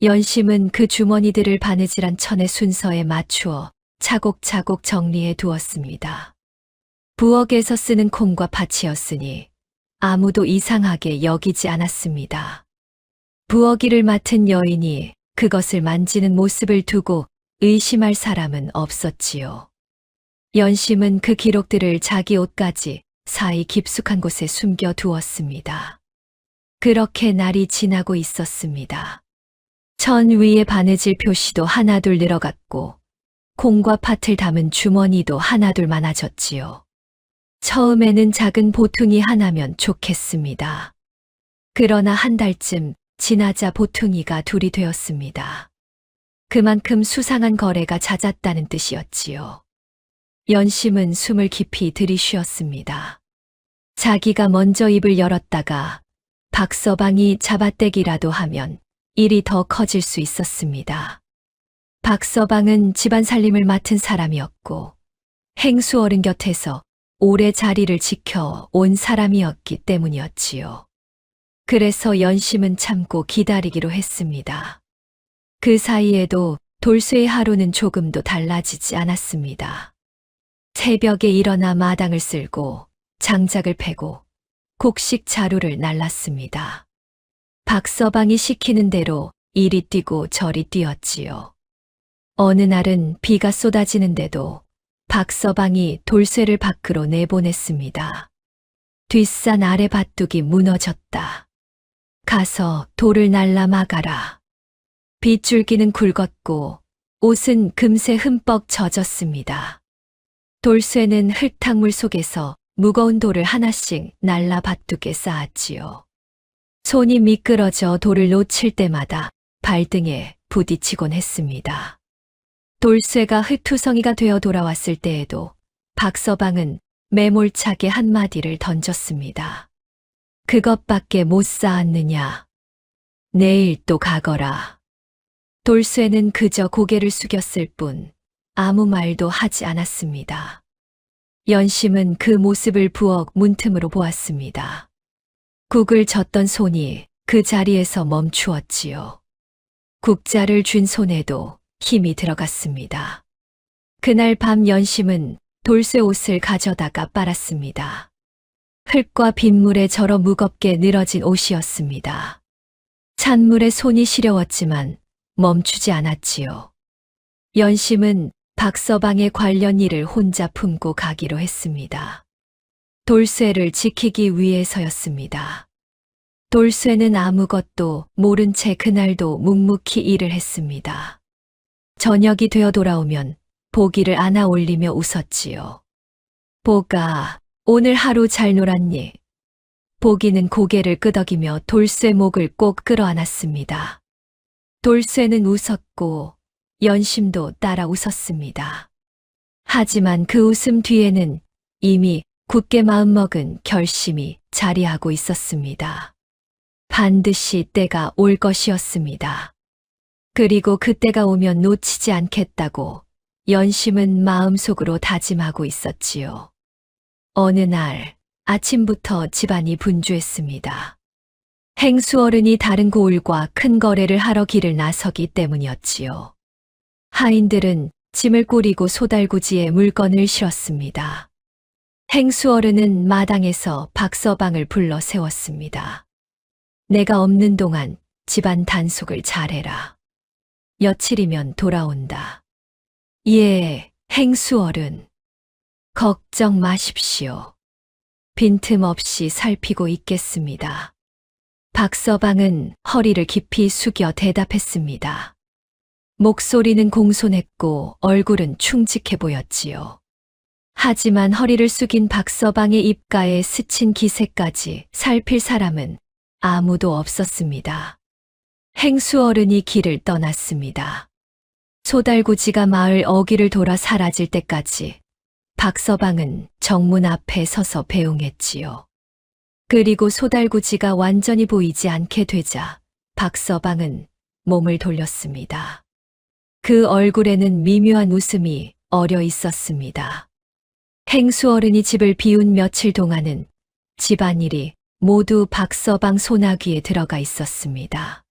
연심은 그 주머니들을 바느질한 천의 순서에 맞추어 차곡차곡 정리해 두었습니다. 부엌에서 쓰는 콩과 팥이었으니 아무도 이상하게 여기지 않았습니다. 부엌일을 맡은 여인이 그것을 만지는 모습을 두고 의심할 사람은 없었지요. 연심은 그 기록들을 자기 옷까지 사이 깊숙한 곳에 숨겨 두었습니다. 그렇게 날이 지나고 있었습니다. 천 위에 바느질 표시도 하나둘 늘어갔고 콩과 팥을 담은 주머니도 하나둘 많아졌지요. 처음에는 작은 보퉁이 하나면 좋겠습니다. 그러나 한 달쯤 지나자 보퉁이가 둘이 되었습니다. 그만큼 수상한 거래가 잦았다는 뜻이었지요. 연심은 숨을 깊이 들이쉬었습니다. 자기가 먼저 입을 열었다가 박서방이 잡아떼기라도 하면 일이 더 커질 수 있었습니다. 박서방은 집안 살림을 맡은 사람이었고 행수 어른 곁에서 오래 자리를 지켜 온 사람이었기 때문이었지요. 그래서 연심은 참고 기다리기로 했습니다. 그 사이에도 돌쇠의 하루는 조금도 달라지지 않았습니다. 새벽에 일어나 마당을 쓸고 장작을 패고 곡식 자루를 날랐습니다. 박서방이 시키는 대로 이리 뛰고 저리 뛰었지요. 어느 날은 비가 쏟아지는데도 박서방이 돌쇠를 밖으로 내보냈습니다. 뒷산 아래 밭둑이 무너졌다. 가서 돌을 날라 막아라. 빗줄기는 굵었고 옷은 금세 흠뻑 젖었습니다. 돌쇠는 흙탕물 속에서 무거운 돌을 하나씩 날라 밭둑에 쌓았지요. 손이 미끄러져 돌을 놓칠 때마다 발등에 부딪히곤 했습니다. 돌쇠가 흙투성이가 되어 돌아왔을 때에도 박서방은 매몰차게 한마디를 던졌습니다. 그것밖에 못 쌓았느냐. 내일 또 가거라. 돌쇠는 그저 고개를 숙였을 뿐 아무 말도 하지 않았습니다. 연심은 그 모습을 부엌 문틈으로 보았습니다. 국을 젓던 손이 그 자리에서 멈추었지요. 국자를 쥔 손에도 힘이 들어갔습니다. 그날 밤 연심은 돌쇠 옷을 가져다가 빨았습니다. 흙과 빗물에 절어 무겁게 늘어진 옷이었습니다. 찬물에 손이 시려웠지만 멈추지 않았지요. 연심은 박서방의 관련 일을 혼자 품고 가기로 했습니다. 돌쇠를 지키기 위해서였습니다. 돌쇠는 아무것도 모른 채 그날도 묵묵히 일을 했습니다. 저녁이 되어 돌아오면 보기를 안아 올리며 웃었지요. 보가, 오늘 하루 잘 놀았니? 보기는 고개를 끄덕이며 돌쇠 목을 꼭 끌어안았습니다. 돌쇠는 웃었고 연심도 따라 웃었습니다. 하지만 그 웃음 뒤에는 이미 굳게 마음먹은 결심이 자리하고 있었습니다. 반드시 때가 올 것이었습니다. 그리고 그때가 오면 놓치지 않겠다고 연심은 마음속으로 다짐하고 있었지요. 어느 날 아침부터 집안이 분주했습니다. 행수 어른이 다른 고을과 큰 거래를 하러 길을 나서기 때문이었지요. 하인들은 짐을 꾸리고 소달구지에 물건을 실었습니다. 행수 어른은 마당에서 박서방을 불러 세웠습니다. 내가 없는 동안 집안 단속을 잘해라. 며칠이면 돌아온다. 예, 행수 어른. 걱정 마십시오. 빈틈없이 살피고 있겠습니다. 박서방은 허리를 깊이 숙여 대답했습니다. 목소리는 공손했고 얼굴은 충직해 보였지요. 하지만 허리를 숙인 박서방의 입가에 스친 기세까지 살필 사람은 아무도 없었습니다. 행수 어른이 길을 떠났습니다. 소달구지가 마을 어귀를 돌아 사라질 때까지 박서방은 정문 앞에 서서 배웅했지요. 그리고 소달구지가 완전히 보이지 않게 되자 박서방은 몸을 돌렸습니다. 그 얼굴에는 미묘한 웃음이 어려 있었습니다. 행수 어른이 집을 비운 며칠 동안은 집안일이 모두 박서방 소나귀에 들어가 있었습니다.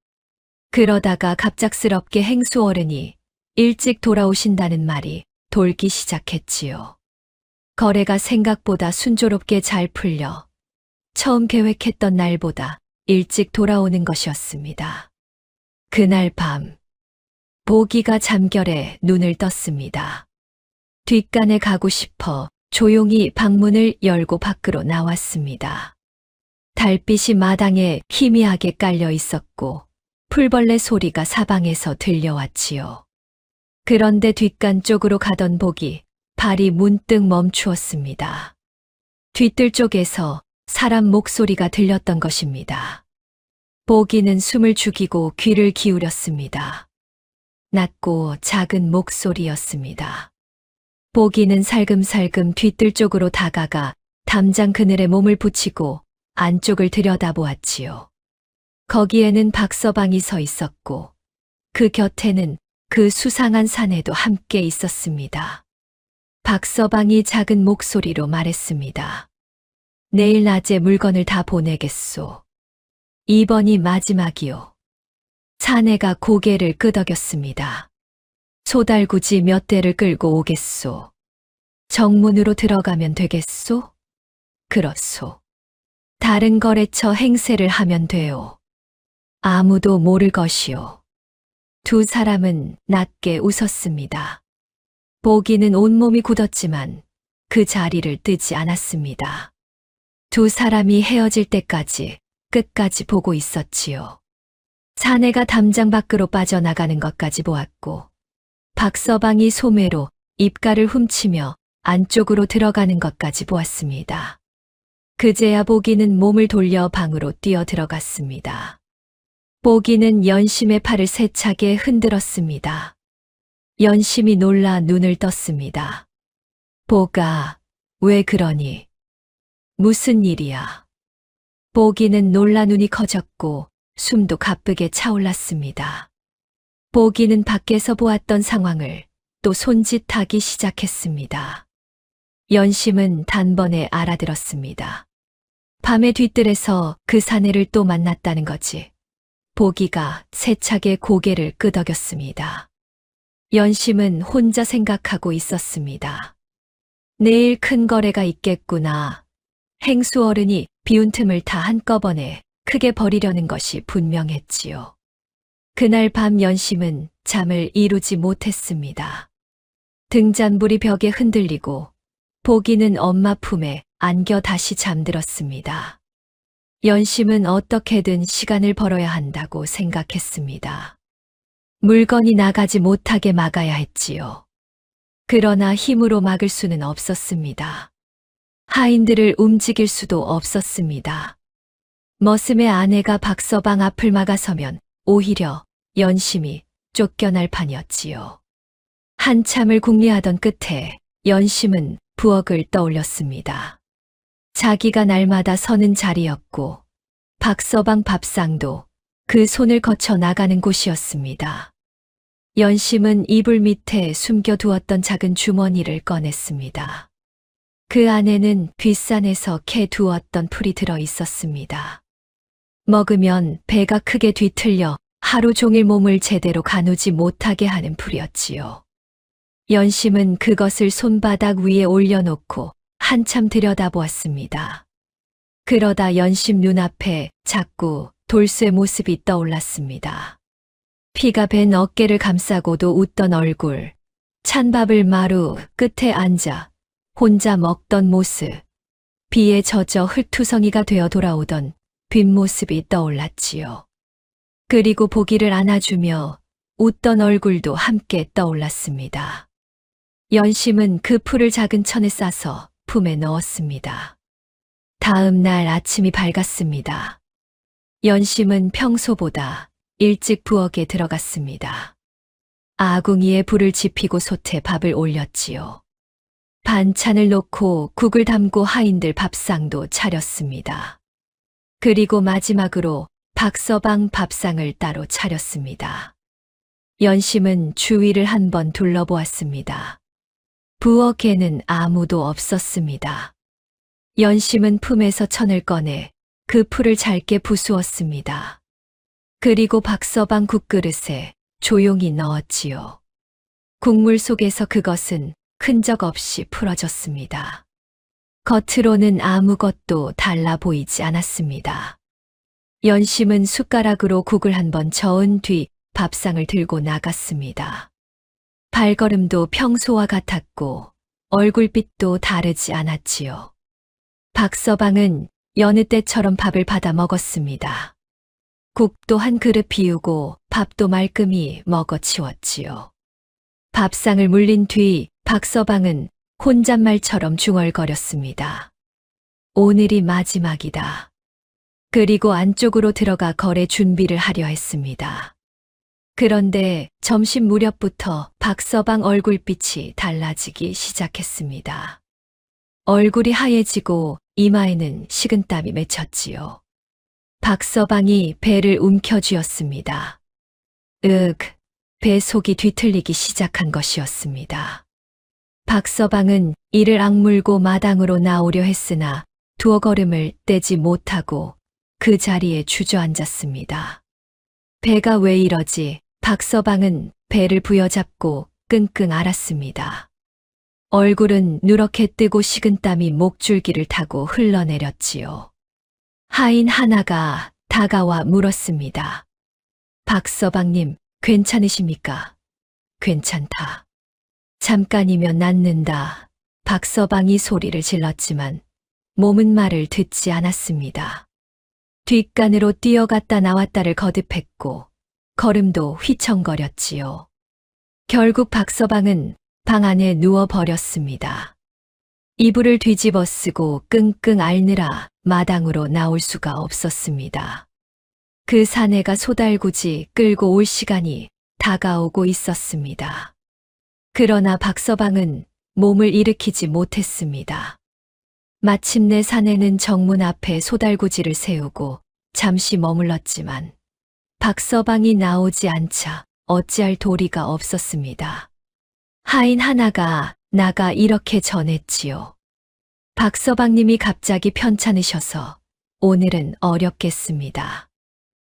그러다가 갑작스럽게 행수 어른이 일찍 돌아오신다는 말이 돌기 시작했지요. 거래가 생각보다 순조롭게 잘 풀려 처음 계획했던 날보다 일찍 돌아오는 것이었습니다. 그날 밤, 보기가 잠결에 눈을 떴습니다. 뒷간에 가고 싶어 조용히 방문을 열고 밖으로 나왔습니다. 달빛이 마당에 희미하게 깔려 있었고 풀벌레 소리가 사방에서 들려왔지요. 그런데 뒷간 쪽으로 가던 보기, 발이 문득 멈추었습니다. 뒤뜰 쪽에서 사람 목소리가 들렸던 것입니다. 보기는 숨을 죽이고 귀를 기울였습니다. 낮고 작은 목소리였습니다. 보기는 살금살금 뒤뜰 쪽으로 다가가 담장 그늘에 몸을 붙이고 안쪽을 들여다보았지요. 거기에는 박서방이 서 있었고 그 곁에는 그 수상한 사내도 함께 있었습니다. 박서방이 작은 목소리로 말했습니다. 내일 낮에 물건을 다 보내겠소. 이번이 마지막이요. 사내가 고개를 끄덕였습니다. 소달구지 몇 대를 끌고 오겠소. 정문으로 들어가면 되겠소? 그렇소. 다른 거래처 행세를 하면 돼요. 아무도 모를 것이요. 두 사람은 낮게 웃었습니다. 보기는 온몸이 굳었지만 그 자리를 뜨지 않았습니다. 두 사람이 헤어질 때까지 끝까지 보고 있었지요. 사내가 담장 밖으로 빠져나가는 것까지 보았고 박서방이 소매로 입가를 훔치며 안쪽으로 들어가는 것까지 보았습니다. 그제야 보기는 몸을 돌려 방으로 뛰어 들어갔습니다. 보기는 연심의 팔을 세차게 흔들었습니다. 연심이 놀라 눈을 떴습니다. 보가, 왜 그러니? 무슨 일이야? 보기는 놀라 눈이 커졌고 숨도 가쁘게 차올랐습니다. 보기는 밖에서 보았던 상황을 또 손짓하기 시작했습니다. 연심은 단번에 알아들었습니다. 밤의 뒤뜰에서 그 사내를 또 만났다는 거지. 보기가 세차게 고개를 끄덕였습니다. 연심은 혼자 생각하고 있었습니다. 내일 큰 거래가 있겠구나. 행수 어른이 비운 틈을 다 한꺼번에 크게 버리려는 것이 분명했지요. 그날 밤 연심은 잠을 이루지 못했습니다. 등잔불이 벽에 흔들리고 보기는 엄마 품에 안겨 다시 잠들었습니다. 연심은 어떻게든 시간을 벌어야 한다고 생각했습니다. 물건이 나가지 못하게 막아야 했지요. 그러나 힘으로 막을 수는 없었습니다. 하인들을 움직일 수도 없었습니다. 머슴의 아내가 박서방 앞을 막아서면 오히려 연심이 쫓겨날 판이었지요. 한참을 궁리하던 끝에 연심은 부엌을 떠올렸습니다. 자기가 날마다 서는 자리였고 박서방 밥상도 그 손을 거쳐 나가는 곳이었습니다. 연심은 이불 밑에 숨겨두었던 작은 주머니를 꺼냈습니다. 그 안에는 뒷산에서 캐 두었던 풀이 들어 있었습니다. 먹으면 배가 크게 뒤틀려 하루 종일 몸을 제대로 가누지 못하게 하는 풀이었지요. 연심은 그것을 손바닥 위에 올려놓고 한참 들여다보았습니다. 그러다 연심 눈앞에 자꾸 돌쇠 모습이 떠올랐습니다. 피가 밴 어깨를 감싸고도 웃던 얼굴, 찬밥을 마루 끝에 앉아 혼자 먹던 모습, 비에 젖어 흙투성이가 되어 돌아오던 뒷모습이 떠올랐지요. 그리고 보기를 안아주며 웃던 얼굴도 함께 떠올랐습니다. 연심은 그 풀을 작은 천에 싸서 품에 넣었습니다. 다음 날 아침이 밝았습니다. 연심은 평소보다 일찍 부엌에 들어갔습니다. 아궁이에 불을 지피고 솥에 밥을 올렸지요. 반찬을 놓고 국을 담고 하인들 밥상도 차렸습니다. 그리고 마지막으로 박서방 밥상을 따로 차렸습니다. 연심은 주위를 한번 둘러보았습니다. 부엌에는 아무도 없었습니다. 연심은 품에서 천을 꺼내 그 풀을 잘게 부수었습니다. 그리고 박서방 국그릇에 조용히 넣었지요. 국물 속에서 그것은 흔적 없이 풀어졌습니다. 겉으로는 아무것도 달라 보이지 않았습니다. 연심은 숟가락으로 국을 한번 저은 뒤 밥상을 들고 나갔습니다. 발걸음도 평소와 같았고 얼굴빛도 다르지 않았지요. 박서방은 여느 때처럼 밥을 받아 먹었습니다. 국도 한 그릇 비우고 밥도 말끔히 먹어치웠지요. 밥상을 물린 뒤 박서방은 혼잣말처럼 중얼거렸습니다. 오늘이 마지막이다. 그리고 안쪽으로 들어가 거래 준비를 하려 했습니다. 그런데 점심 무렵부터 박서방 얼굴빛이 달라지기 시작했습니다. 얼굴이 하얘지고 이마에는 식은땀이 맺혔지요. 박서방이 배를 움켜쥐었습니다. 배 속이 뒤틀리기 시작한 것이었습니다. 박서방은 이를 악물고 마당으로 나오려 했으나 두어 걸음을 떼지 못하고 그 자리에 주저앉았습니다. 배가 왜 이러지? 박서방은 배를 부여잡고 끙끙 앓았습니다. 얼굴은 누렇게 뜨고 식은땀이 목줄기를 타고 흘러내렸지요. 하인 하나가 다가와 물었습니다. 박서방님, 괜찮으십니까? 괜찮다. 잠깐이면 낫는다. 박서방이 소리를 질렀지만 몸은 말을 듣지 않았습니다. 뒷간으로 뛰어갔다 나왔다를 거듭했고 걸음도 휘청거렸지요. 결국 박서방은 방 안에 누워버렸습니다. 이불을 뒤집어 쓰고 끙끙 앓느라 마당으로 나올 수가 없었습니다. 그 사내가 소달구지 끌고 올 시간이 다가오고 있었습니다. 그러나 박서방은 몸을 일으키지 못했습니다. 마침내 사내는 정문 앞에 소달구지를 세우고 잠시 머물렀지만 박서방이 나오지 않자 어찌할 도리가 없었습니다. 하인 하나가 나가 이렇게 전했지요. 박서방님이 갑자기 편찮으셔서 오늘은 어렵겠습니다.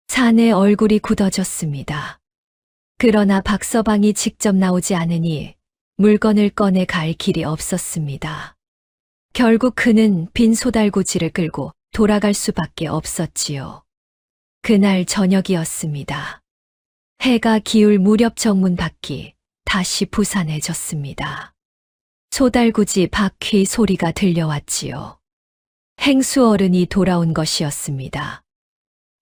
사내 얼굴이 굳어졌습니다. 그러나 박서방이 직접 나오지 않으니 물건을 꺼내 갈 길이 없었습니다. 결국 그는 빈 소달구지를 끌고 돌아갈 수밖에 없었지요. 그날 저녁이었습니다. 해가 기울 무렵 정문 밖이 다시 부산해졌습니다. 소달구지 바퀴 소리가 들려왔지요. 행수 어른이 돌아온 것이었습니다.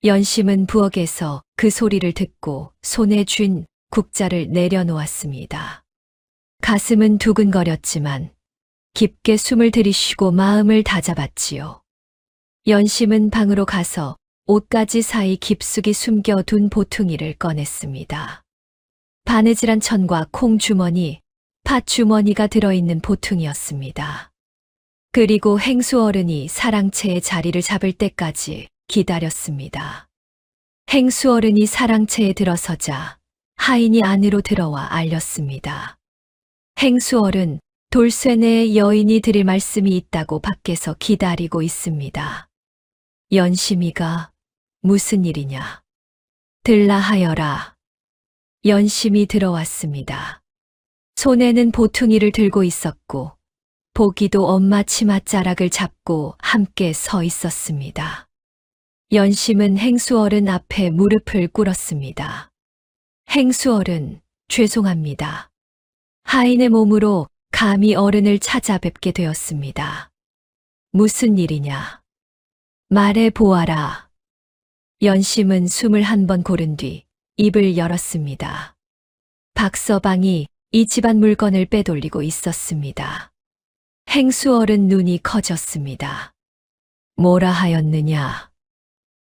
연심은 부엌에서 그 소리를 듣고 손에 쥔 국자를 내려놓았습니다. 가슴은 두근거렸지만 깊게 숨을 들이쉬고 마음을 다잡았지요. 연심은 방으로 가서 옷가지 사이 깊숙이 숨겨둔 보퉁이를 꺼냈습니다. 바느질한 천과 콩주머니, 팥주머니가 들어있는 보퉁이였습니다. 그리고 행수 어른이 사랑채의 자리를 잡을 때까지 기다렸습니다. 행수 어른이 사랑채에 들어서자 하인이 안으로 들어와 알렸습니다. 행수 어른, 돌쇠 내에 여인이 드릴 말씀이 있다고 밖에서 기다리고 있습니다. 연심이가 무슨 일이냐? 들라 하여라. 연심이 들어왔습니다. 손에는 보퉁이를 들고 있었고 보기도 엄마 치맛자락을 잡고 함께 서 있었습니다. 연심은 행수 어른 앞에 무릎을 꿇었습니다. 행수 어른, 죄송합니다. 하인의 몸으로 감히 어른을 찾아뵙게 되었습니다. 무슨 일이냐? 말해 보아라. 연심은 숨을 한 번 고른 뒤 입을 열었습니다. 박서방이 이 집안 물건을 빼돌리고 있었습니다. 행수 어른 눈이 커졌습니다. 뭐라 하였느냐?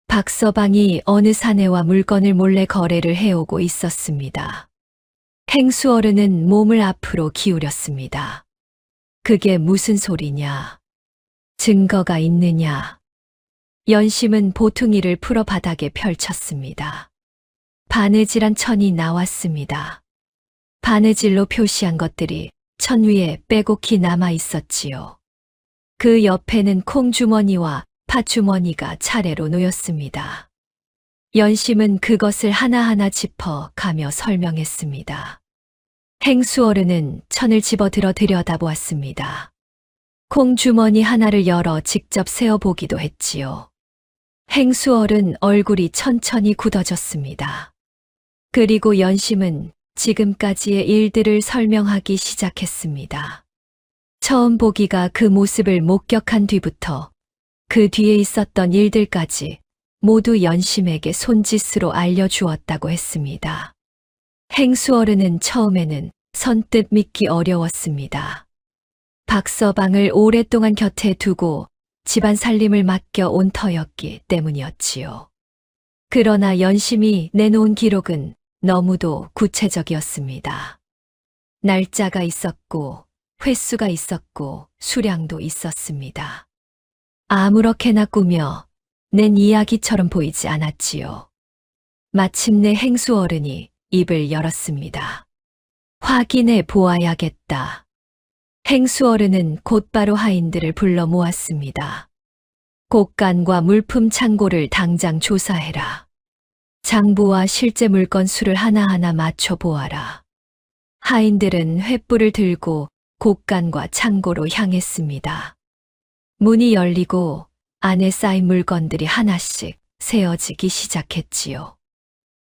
박서방이 어느 사내와 물건을 몰래 거래를 해오고 있었습니다. 행수 어른은 몸을 앞으로 기울였습니다. 그게 무슨 소리냐? 증거가 있느냐? 연심은 보퉁이를 풀어 바닥에 펼쳤습니다. 바느질한 천이 나왔습니다. 바느질로 표시한 것들이 천 위에 빼곡히 남아 있었지요. 그 옆에는 콩주머니와 팥주머니가 차례로 놓였습니다. 연심은 그것을 하나하나 짚어 가며 설명했습니다. 행수 어른은 천을 집어들어 들여다보았습니다. 콩주머니 하나를 열어 직접 세어보기도 했지요. 행수 어른 얼굴이 천천히 굳어졌습니다. 그리고 연심은 지금까지의 일들을 설명하기 시작했습니다. 처음 보기가 그 모습을 목격한 뒤부터 그 뒤에 있었던 일들까지 모두 연심에게 손짓으로 알려주었다고 했습니다. 행수 어른은 처음에는 선뜻 믿기 어려웠습니다. 박서방을 오랫동안 곁에 두고 집안 살림을 맡겨 온 터였기 때문이었지요. 그러나 연심이 내놓은 기록은 너무도 구체적이었습니다. 날짜가 있었고 횟수가 있었고 수량도 있었습니다. 아무렇게나 꾸며 낸 이야기처럼 보이지 않았지요. 마침내 행수 어른이 입을 열었습니다. 확인해 보아야겠다. 행수 어른은 곧바로 하인들을 불러 모았습니다. 곡간과 물품 창고를 당장 조사해라. 장부와 실제 물건 수를 하나하나 맞춰 보아라. 하인들은 횃불을 들고 곡간과 창고로 향했습니다. 문이 열리고 안에 쌓인 물건들이 하나씩 세어지기 시작했지요.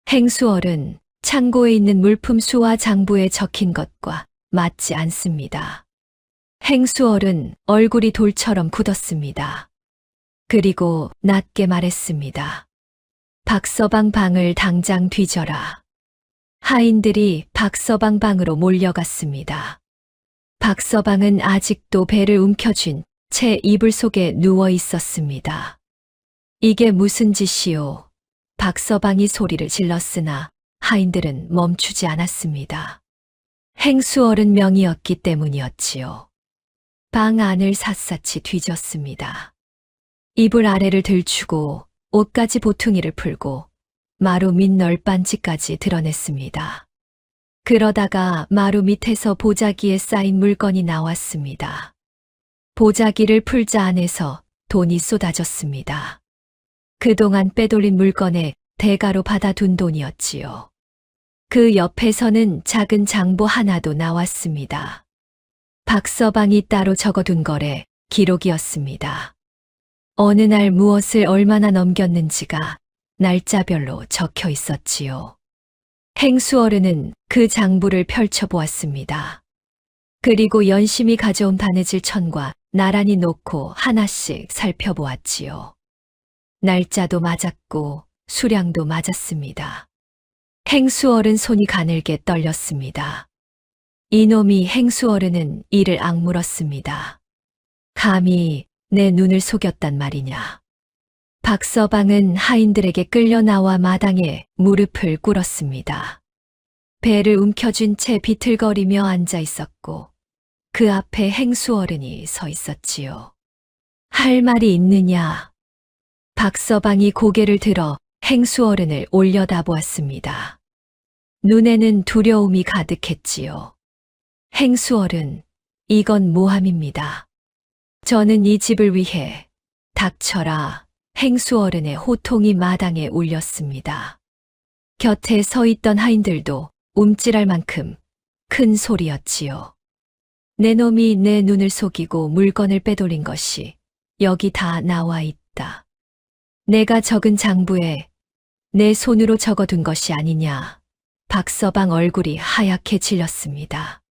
행수 어른, 창고에 있는 물품 수와 장부에 적힌 것과 맞지 않습니다. 행수 어른 얼굴이 돌처럼 굳었습니다. 그리고 낮게 말했습니다. 박서방 방을 당장 뒤져라. 하인들이 박서방 방으로 몰려갔습니다. 박서방은 아직도 배를 움켜쥔 채 이불 속에 누워 있었습니다. 이게 무슨 짓이오? 박서방이 소리를 질렀으나 하인들은 멈추지 않았습니다. 행수 어른 명이었기 때문이었지요. 방 안을 샅샅이 뒤졌습니다. 이불 아래를 들추고 옷가지 보퉁이를 풀고 마루 밑 널빤지까지 드러냈습니다. 그러다가 마루 밑에서 보자기에 쌓인 물건이 나왔습니다. 보자기를 풀자 안에서 돈이 쏟아졌습니다. 그동안 빼돌린 물건에 대가로 받아둔 돈이었지요. 그 옆에서는 작은 장부 하나도 나왔습니다. 박서방이 따로 적어둔 거래 기록이었습니다. 어느 날 무엇을 얼마나 넘겼는지가 날짜별로 적혀 있었지요. 행수 어른은 그 장부를 펼쳐보았습니다. 그리고 연심이 가져온 바느질 천과 나란히 놓고 하나씩 살펴보았지요. 날짜도 맞았고 수량도 맞았습니다. 행수 어른 손이 가늘게 떨렸습니다. 이놈이 행수 어른은 이를 악물었습니다. 감히 내 눈을 속였단 말이냐. 박서방은 하인들에게 끌려 나와 마당에 무릎을 꿇었습니다. 배를 움켜쥔 채 비틀거리며 앉아 있었고 그 앞에 행수 어른이 서 있었지요. 할 말이 있느냐? 박서방이 고개를 들어 행수 어른을 올려다보았습니다. 눈에는 두려움이 가득했지요. 행수 어른, 이건 모함입니다. 저는 이 집을 위해 닥쳐라. 행수 어른의 호통이 마당에 울렸습니다. 곁에 서 있던 하인들도 움찔할 만큼 큰 소리였지요. 내 놈이 내 눈을 속이고 물건을 빼돌린 것이 여기 다 나와 있다. 내가 적은 장부에 내 손으로 적어둔 것이 아니냐. 박서방 얼굴이 하얗게 질렸습니다.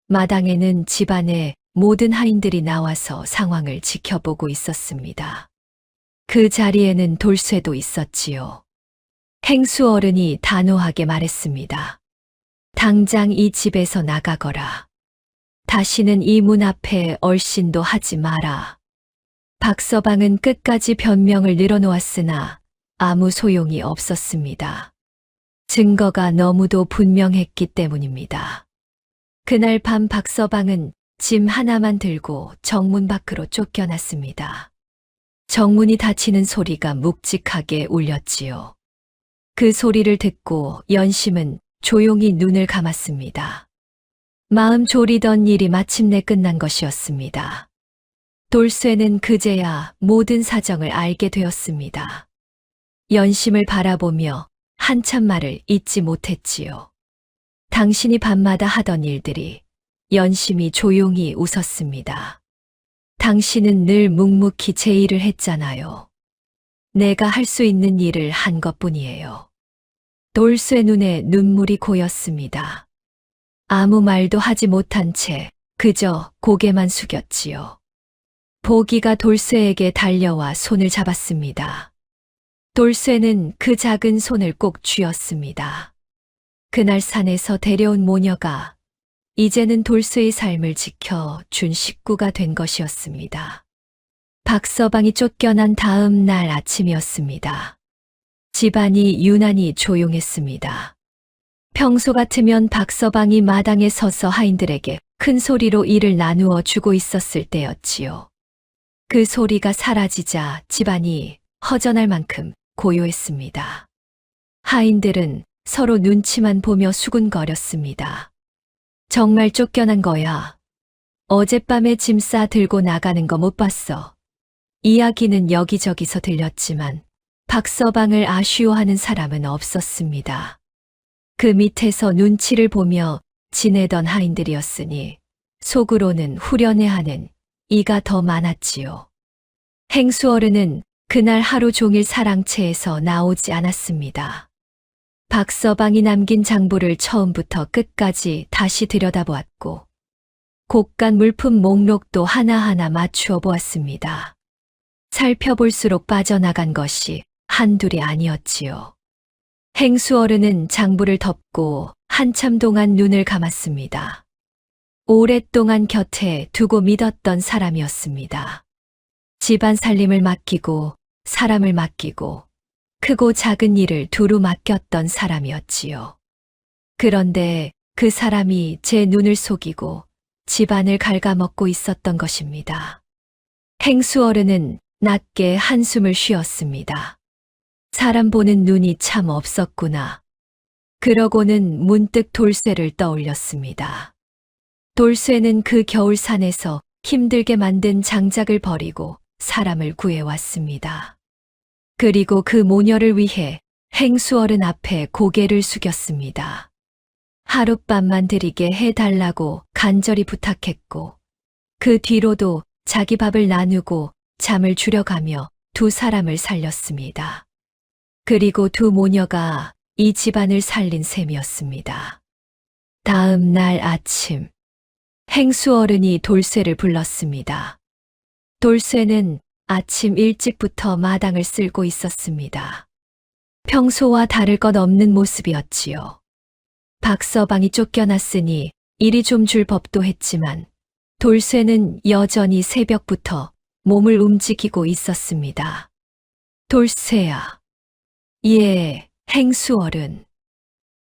마당에는 집안의 모든 하인들이 나와서 상황을 지켜보고 있었습니다. 그 자리에는 돌쇠도 있었지요. 행수 어른이 단호하게 말했습니다. 당장 이 집에서 나가거라. 다시는 이 문 앞에 얼씬도 하지 마라. 박서방은 끝까지 변명을 늘어놓았으나 아무 소용이 없었습니다. 증거가 너무도 분명했기 때문입니다. 그날 밤 박서방은 짐 하나만 들고 정문 밖으로 쫓겨났습니다. 정문이 닫히는 소리가 묵직하게 울렸지요. 그 소리를 듣고 연심은 조용히 눈을 감았습니다. 마음 졸이던 일이 마침내 끝난 것이었습니다. 돌쇠는 그제야 모든 사정을 알게 되었습니다. 연심을 바라보며 한참 말을 잇지 못했지요. 당신이 밤마다 하던 일들이 연심이 조용히 웃었습니다. 당신은 늘 묵묵히 제 일을 했잖아요. 내가 할 수 있는 일을 한 것뿐이에요. 돌쇠 눈에 눈물이 고였습니다. 아무 말도 하지 못한 채 그저 고개만 숙였지요. 보기가 돌쇠에게 달려와 손을 잡았습니다. 돌쇠는 그 작은 손을 꼭 쥐었습니다. 그날 산에서 데려온 모녀가 이제는 돌쇠의 삶을 지켜 준 식구가 된 것이었습니다. 박서방이 쫓겨난 다음 날 아침이었습니다. 집안이 유난히 조용했습니다. 평소 같으면 박서방이 마당에 서서 하인들에게 큰 소리로 일을 나누어 주고 있었을 때였지요. 그 소리가 사라지자 집안이 허전할 만큼 고요했습니다. 하인들은 서로 눈치만 보며 수군거렸습니다. 정말 쫓겨난 거야. 어젯밤에 짐 싸 들고 나가는 거 못 봤어. 이야기는 여기저기서 들렸지만 박서방을 아쉬워하는 사람은 없었습니다. 그 밑에서 눈치를 보며 지내던 하인들이었으니 속으로는 후련해하는 이가 더 많았지요. 행수어른은 그날 하루 종일 사랑채에서 나오지 않았습니다. 박서방이 남긴 장부를 처음부터 끝까지 다시 들여다보았고 곡간 물품 목록도 하나하나 맞추어 보았습니다. 살펴볼수록 빠져나간 것이 한둘이 아니었지요. 행수어른은 장부를 덮고 한참 동안 눈을 감았습니다. 오랫동안 곁에 두고 믿었던 사람이었습니다. 집안 살림을 맡기고 사람을 맡기고 크고 작은 일을 두루 맡겼던 사람이었지요. 그런데 그 사람이 제 눈을 속이고 집안을 갉아먹고 있었던 것입니다. 행수어른은 낮게 한숨을 쉬었습니다. 사람 보는 눈이 참 없었구나. 그러고는 문득 돌쇠를 떠올렸습니다. 돌쇠는 그 겨울산에서 힘들게 만든 장작을 버리고 사람을 구해왔습니다. 그리고 그 모녀를 위해 행수어른 앞에 고개를 숙였습니다. 하룻밤만 드리게 해달라고 간절히 부탁했고 그 뒤로도 자기 밥을 나누고 잠을 줄여가며 두 사람을 살렸습니다. 그리고 두 모녀가 이 집안을 살린 셈이었습니다. 다음 날 아침 행수어른이 돌쇠를 불렀습니다. 돌쇠는 아침 일찍부터 마당을 쓸고 있었습니다. 평소와 다를 것 없는 모습이었지요. 박서방이 쫓겨났으니 일이 좀 줄 법도 했지만 돌쇠는 여전히 새벽부터 몸을 움직이고 있었습니다. 돌쇠야. 예, 행수어른.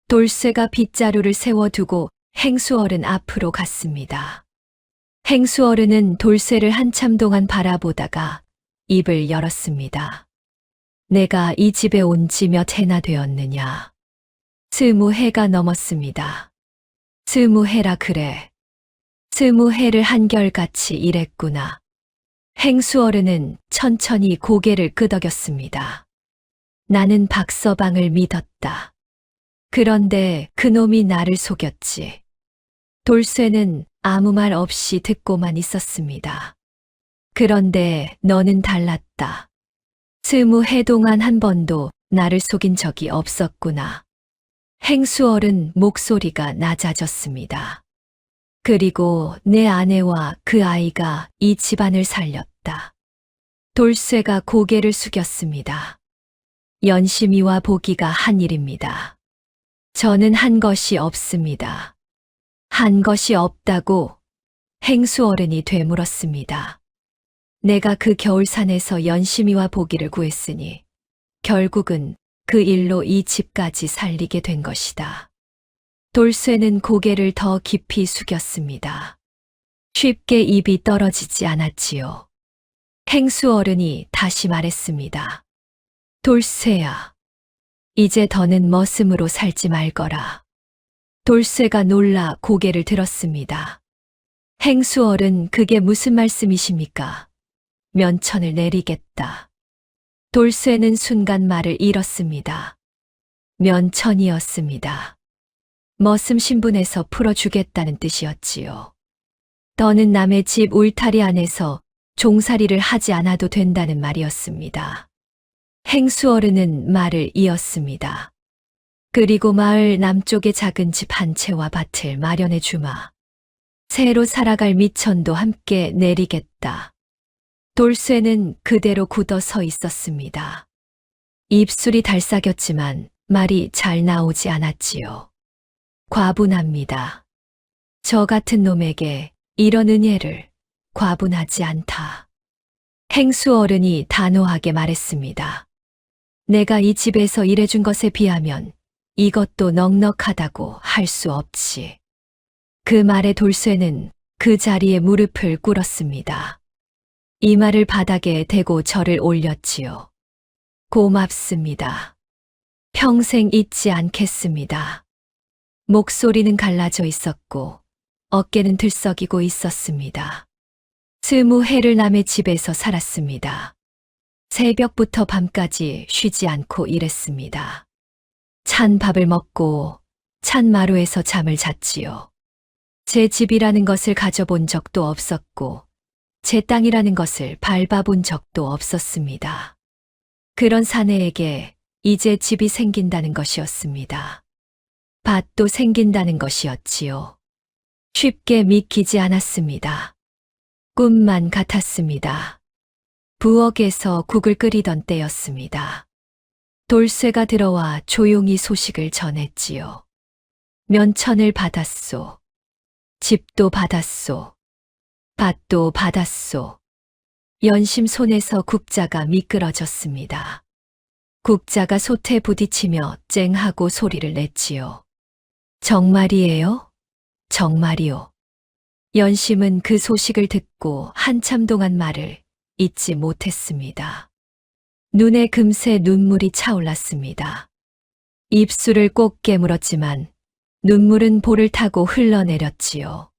돌쇠가 빗자루를 세워두고 행수어른 앞으로 갔습니다. 행수어른은 돌쇠를 한참 동안 바라보다가 입을 열었습니다. 내가 이 집에 온 지 몇 해나 되었느냐. 20해가 넘었습니다. 20해라 그래. 20해를 한결같이 일했구나. 행수어른은 천천히 고개를 끄덕였습니다. 나는 박서방을 믿었다. 그런데 그놈이 나를 속였지. 돌쇠는 아무 말 없이 듣고만 있었습니다. 그런데 너는 달랐다. 20해 동안 한 번도 나를 속인 적이 없었구나. 행수어른 목소리가 낮아졌습니다. 그리고 내 아내와 그 아이가 이 집안을 살렸다. 돌쇠가 고개를 숙였습니다. 연심이와 보기가 한 일입니다. 저는 한 것이 없습니다. 한 것이 없다고 행수어른이 되물었습니다. 내가 그 겨울산에서 연심이와 보기를 구했으니 결국은 그 일로 이 집까지 살리게 된 것이다. 돌쇠는 고개를 더 깊이 숙였습니다. 쉽게 입이 떨어지지 않았지요. 행수어른이 다시 말했습니다. 돌쇠야, 이제 더는 머슴으로 살지 말거라. 돌쇠가 놀라 고개를 들었습니다. 행수어른, 그게 무슨 말씀이십니까? 면천을 내리겠다. 돌쇠는 순간 말을 잃었습니다. 면천이었습니다. 머슴 신분에서 풀어주겠다는 뜻이었지요. 더는 남의 집 울타리 안에서 종살이를 하지 않아도 된다는 말이었습니다. 행수어른은 말을 이었습니다. 그리고 마을 남쪽의 작은 집 한 채와 밭을 마련해 주마. 새로 살아갈 미천도 함께 내리겠다. 돌쇠는 그대로 굳어 서 있었습니다. 입술이 달싹였지만 말이 잘 나오지 않았지요. 과분합니다. 저 같은 놈에게 이런 은혜를 과분하지 않다. 행수어른이 단호하게 말했습니다. 내가 이 집에서 일해준 것에 비하면 이것도 넉넉하다고 할 수 없지. 그 말에 돌쇠는 그 자리에 무릎을 꿇었습니다. 이마를 바닥에 대고 절을 올렸지요. 고맙습니다. 평생 잊지 않겠습니다. 목소리는 갈라져 있었고 어깨는 들썩이고 있었습니다. 20해를 남의 집에서 살았습니다. 새벽부터 밤까지 쉬지 않고 일했습니다. 찬 밥을 먹고 찬 마루에서 잠을 잤지요. 제 집이라는 것을 가져본 적도 없었고 제 땅이라는 것을 밟아본 적도 없었습니다. 그런 사내에게 이제 집이 생긴다는 것이었습니다. 밭도 생긴다는 것이었지요. 쉽게 믿기지 않았습니다. 꿈만 같았습니다. 부엌에서 국을 끓이던 때였습니다. 돌쇠가 들어와 조용히 소식을 전했지요. 면천을 받았소. 집도 받았소. 밭도 받았소. 연심 손에서 국자가 미끄러졌습니다. 국자가 솥에 부딪히며 쨍하고 소리를 냈지요. 정말이에요? 정말이요. 연심은 그 소식을 듣고 한참 동안 말을 잇지 못했습니다. 눈에 금세 눈물이 차올랐습니다. 입술을 꼭 깨물었지만 눈물은 볼을 타고 흘러내렸지요.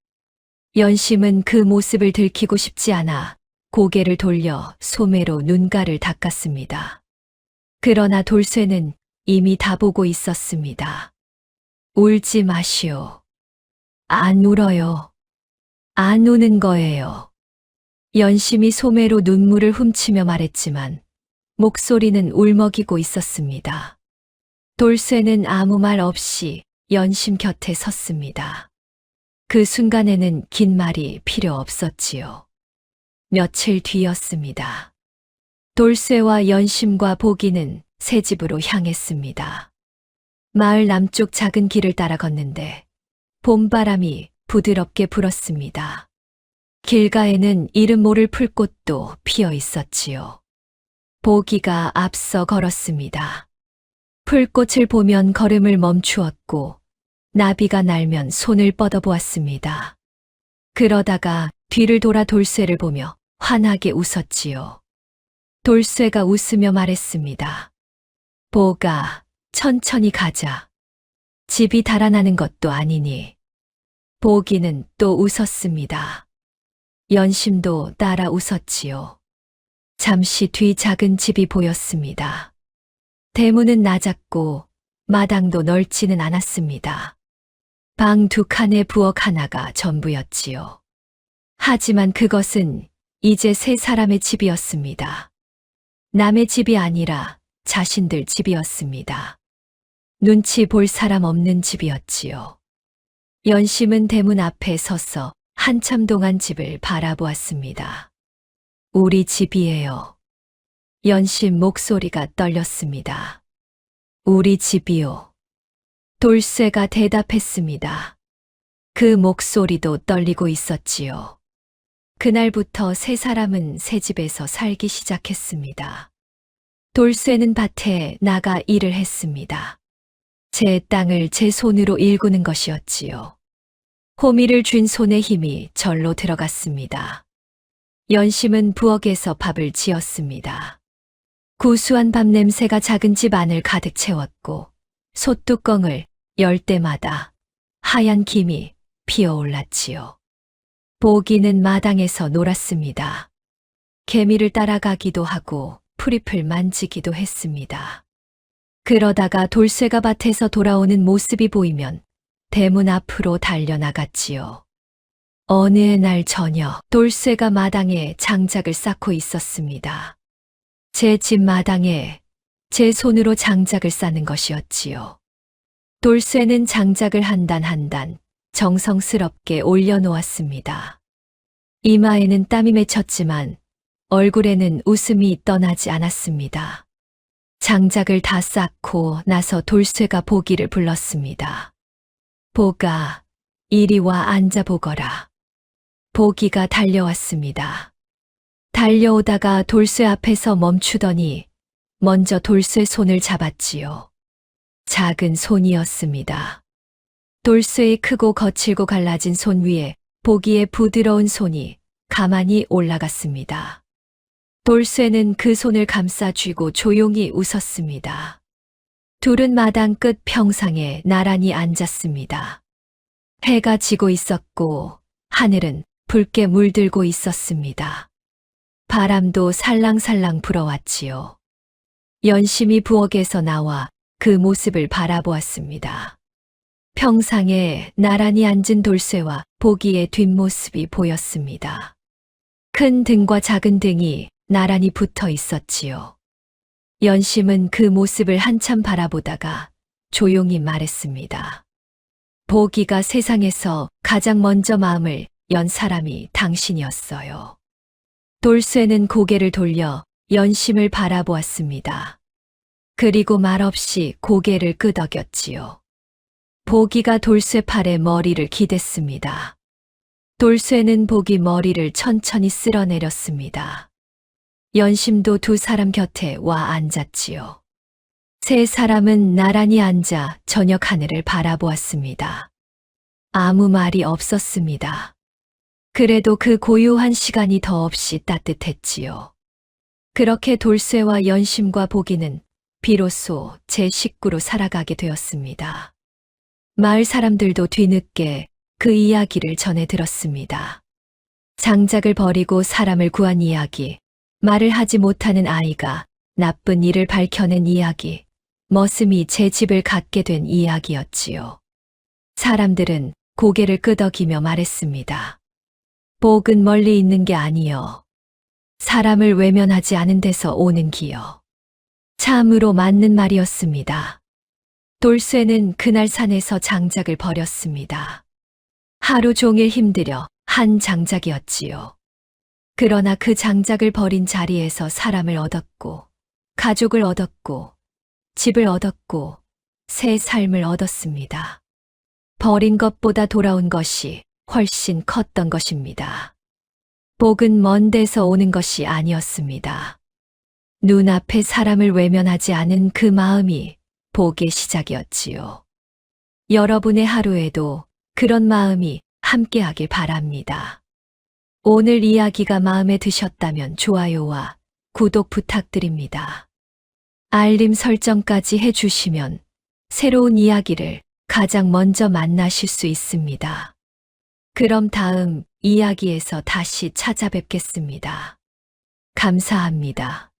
연심은 그 모습을 들키고 싶지 않아 고개를 돌려 소매로 눈가를 닦았습니다. 그러나 돌쇠는 이미 다 보고 있었습니다. 울지 마시오. 안 울어요. 안 우는 거예요. 연심이 소매로 눈물을 훔치며 말했지만 목소리는 울먹이고 있었습니다. 돌쇠는 아무 말 없이 연심 곁에 섰습니다. 그 순간에는 긴 말이 필요 없었지요. 며칠 뒤였습니다. 돌쇠와 연심과 보기는 새 집으로 향했습니다. 마을 남쪽 작은 길을 따라 걷는데 봄바람이 부드럽게 불었습니다. 길가에는 이름 모를 풀꽃도 피어 있었지요. 보기가 앞서 걸었습니다. 풀꽃을 보면 걸음을 멈추었고 나비가 날면 손을 뻗어보았습니다. 그러다가 뒤를 돌아 돌쇠를 보며 환하게 웃었지요. 돌쇠가 웃으며 말했습니다. 보가, 천천히 가자. 집이 달아나는 것도 아니니. 보기는 또 웃었습니다. 연심도 따라 웃었지요. 잠시 뒤 작은 집이 보였습니다. 대문은 낮았고 마당도 넓지는 않았습니다. 방 2칸에 부엌 하나가 전부였지요. 하지만 그것은 이제 세 사람의 집이었습니다. 남의 집이 아니라 자신들 집이었습니다. 눈치 볼 사람 없는 집이었지요. 연심은 대문 앞에 서서 한참 동안 집을 바라보았습니다. 우리 집이에요. 연심 목소리가 떨렸습니다. 우리 집이요. 돌쇠가 대답했습니다. 그 목소리도 떨리고 있었지요. 그날부터 세 사람은 새 집에서 살기 시작했습니다. 돌쇠는 밭에 나가 일을 했습니다. 제 땅을 제 손으로 일구는 것이었지요. 호미를 쥔 손의 힘이 절로 들어갔습니다. 연심은 부엌에서 밥을 지었습니다. 구수한 밥 냄새가 작은 집 안을 가득 채웠고 솥뚜껑을 열 때마다 하얀 김이 피어올랐지요. 보기는 마당에서 놀았습니다. 개미를 따라가기도 하고 풀잎을 만지기도 했습니다. 그러다가 돌쇠가 밭에서 돌아오는 모습이 보이면 대문 앞으로 달려나갔지요. 어느 날 저녁 돌쇠가 마당에 장작을 쌓고 있었습니다. 제 집 마당에 제 손으로 장작을 쌓는 것이었지요. 돌쇠는 장작을 한 단 한 단 정성스럽게 올려놓았습니다. 이마에는 땀이 맺혔지만 얼굴에는 웃음이 떠나지 않았습니다. 장작을 다 쌓고 나서 돌쇠가 보기를 불렀습니다. 보가, 이리 와 앉아보거라. 보기가 달려왔습니다. 달려오다가 돌쇠 앞에서 멈추더니 먼저 돌쇠 손을 잡았지요. 작은 손이었습니다. 돌쇠의 크고 거칠고 갈라진 손 위에 보기의 부드러운 손이 가만히 올라갔습니다. 돌쇠는 그 손을 감싸 쥐고 조용히 웃었습니다. 둘은 마당 끝 평상에 나란히 앉았습니다. 해가 지고 있었고 하늘은 붉게 물들고 있었습니다. 바람도 살랑살랑 불어왔지요. 연심이 부엌에서 나와 그 모습을 바라보았습니다. 평상에 나란히 앉은 돌쇠와 보기의 뒷모습이 보였습니다. 큰 등과 작은 등이 나란히 붙어 있었지요. 연심은 그 모습을 한참 바라보다가 조용히 말했습니다. 보기가 세상에서 가장 먼저 마음을 연 사람이 당신이었어요. 돌쇠는 고개를 돌려 연심을 바라보았습니다. 그리고 말없이 고개를 끄덕였지요. 보기가 돌쇠 팔에 머리를 기댔습니다. 돌쇠는 보기 머리를 천천히 쓸어내렸습니다. 연심도 두 사람 곁에 와 앉았지요. 세 사람은 나란히 앉아 저녁 하늘을 바라보았습니다. 아무 말이 없었습니다. 그래도 그 고요한 시간이 더없이 따뜻했지요. 그렇게 돌쇠와 연심과 보기는 비로소 제 식구로 살아가게 되었습니다. 마을 사람들도 뒤늦게 그 이야기를 전해 들었습니다. 장작을 버리고 사람을 구한 이야기, 말을 하지 못하는 아이가 나쁜 일을 밝혀낸 이야기, 머슴이 제 집을 갖게 된 이야기였지요. 사람들은 고개를 끄덕이며 말했습니다. 복은 멀리 있는 게 아니여. 사람을 외면하지 않은 데서 오는 기여. 참으로 맞는 말이었습니다. 돌쇠는 그날 산에서 장작을 버렸습니다. 하루 종일 힘들여 한 장작이었지요. 그러나 그 장작을 버린 자리에서 사람을 얻었고, 가족을 얻었고, 집을 얻었고, 새 삶을 얻었습니다. 버린 것보다 돌아온 것이 훨씬 컸던 것입니다. 복은 먼 데서 오는 것이 아니었습니다. 눈앞에 사람을 외면하지 않은 그 마음이 복의 시작이었지요. 여러분의 하루에도 그런 마음이 함께하길 바랍니다. 오늘 이야기가 마음에 드셨다면 좋아요와 구독 부탁드립니다. 알림 설정까지 해주시면 새로운 이야기를 가장 먼저 만나실 수 있습니다. 그럼 다음 이야기에서 다시 찾아뵙겠습니다. 감사합니다.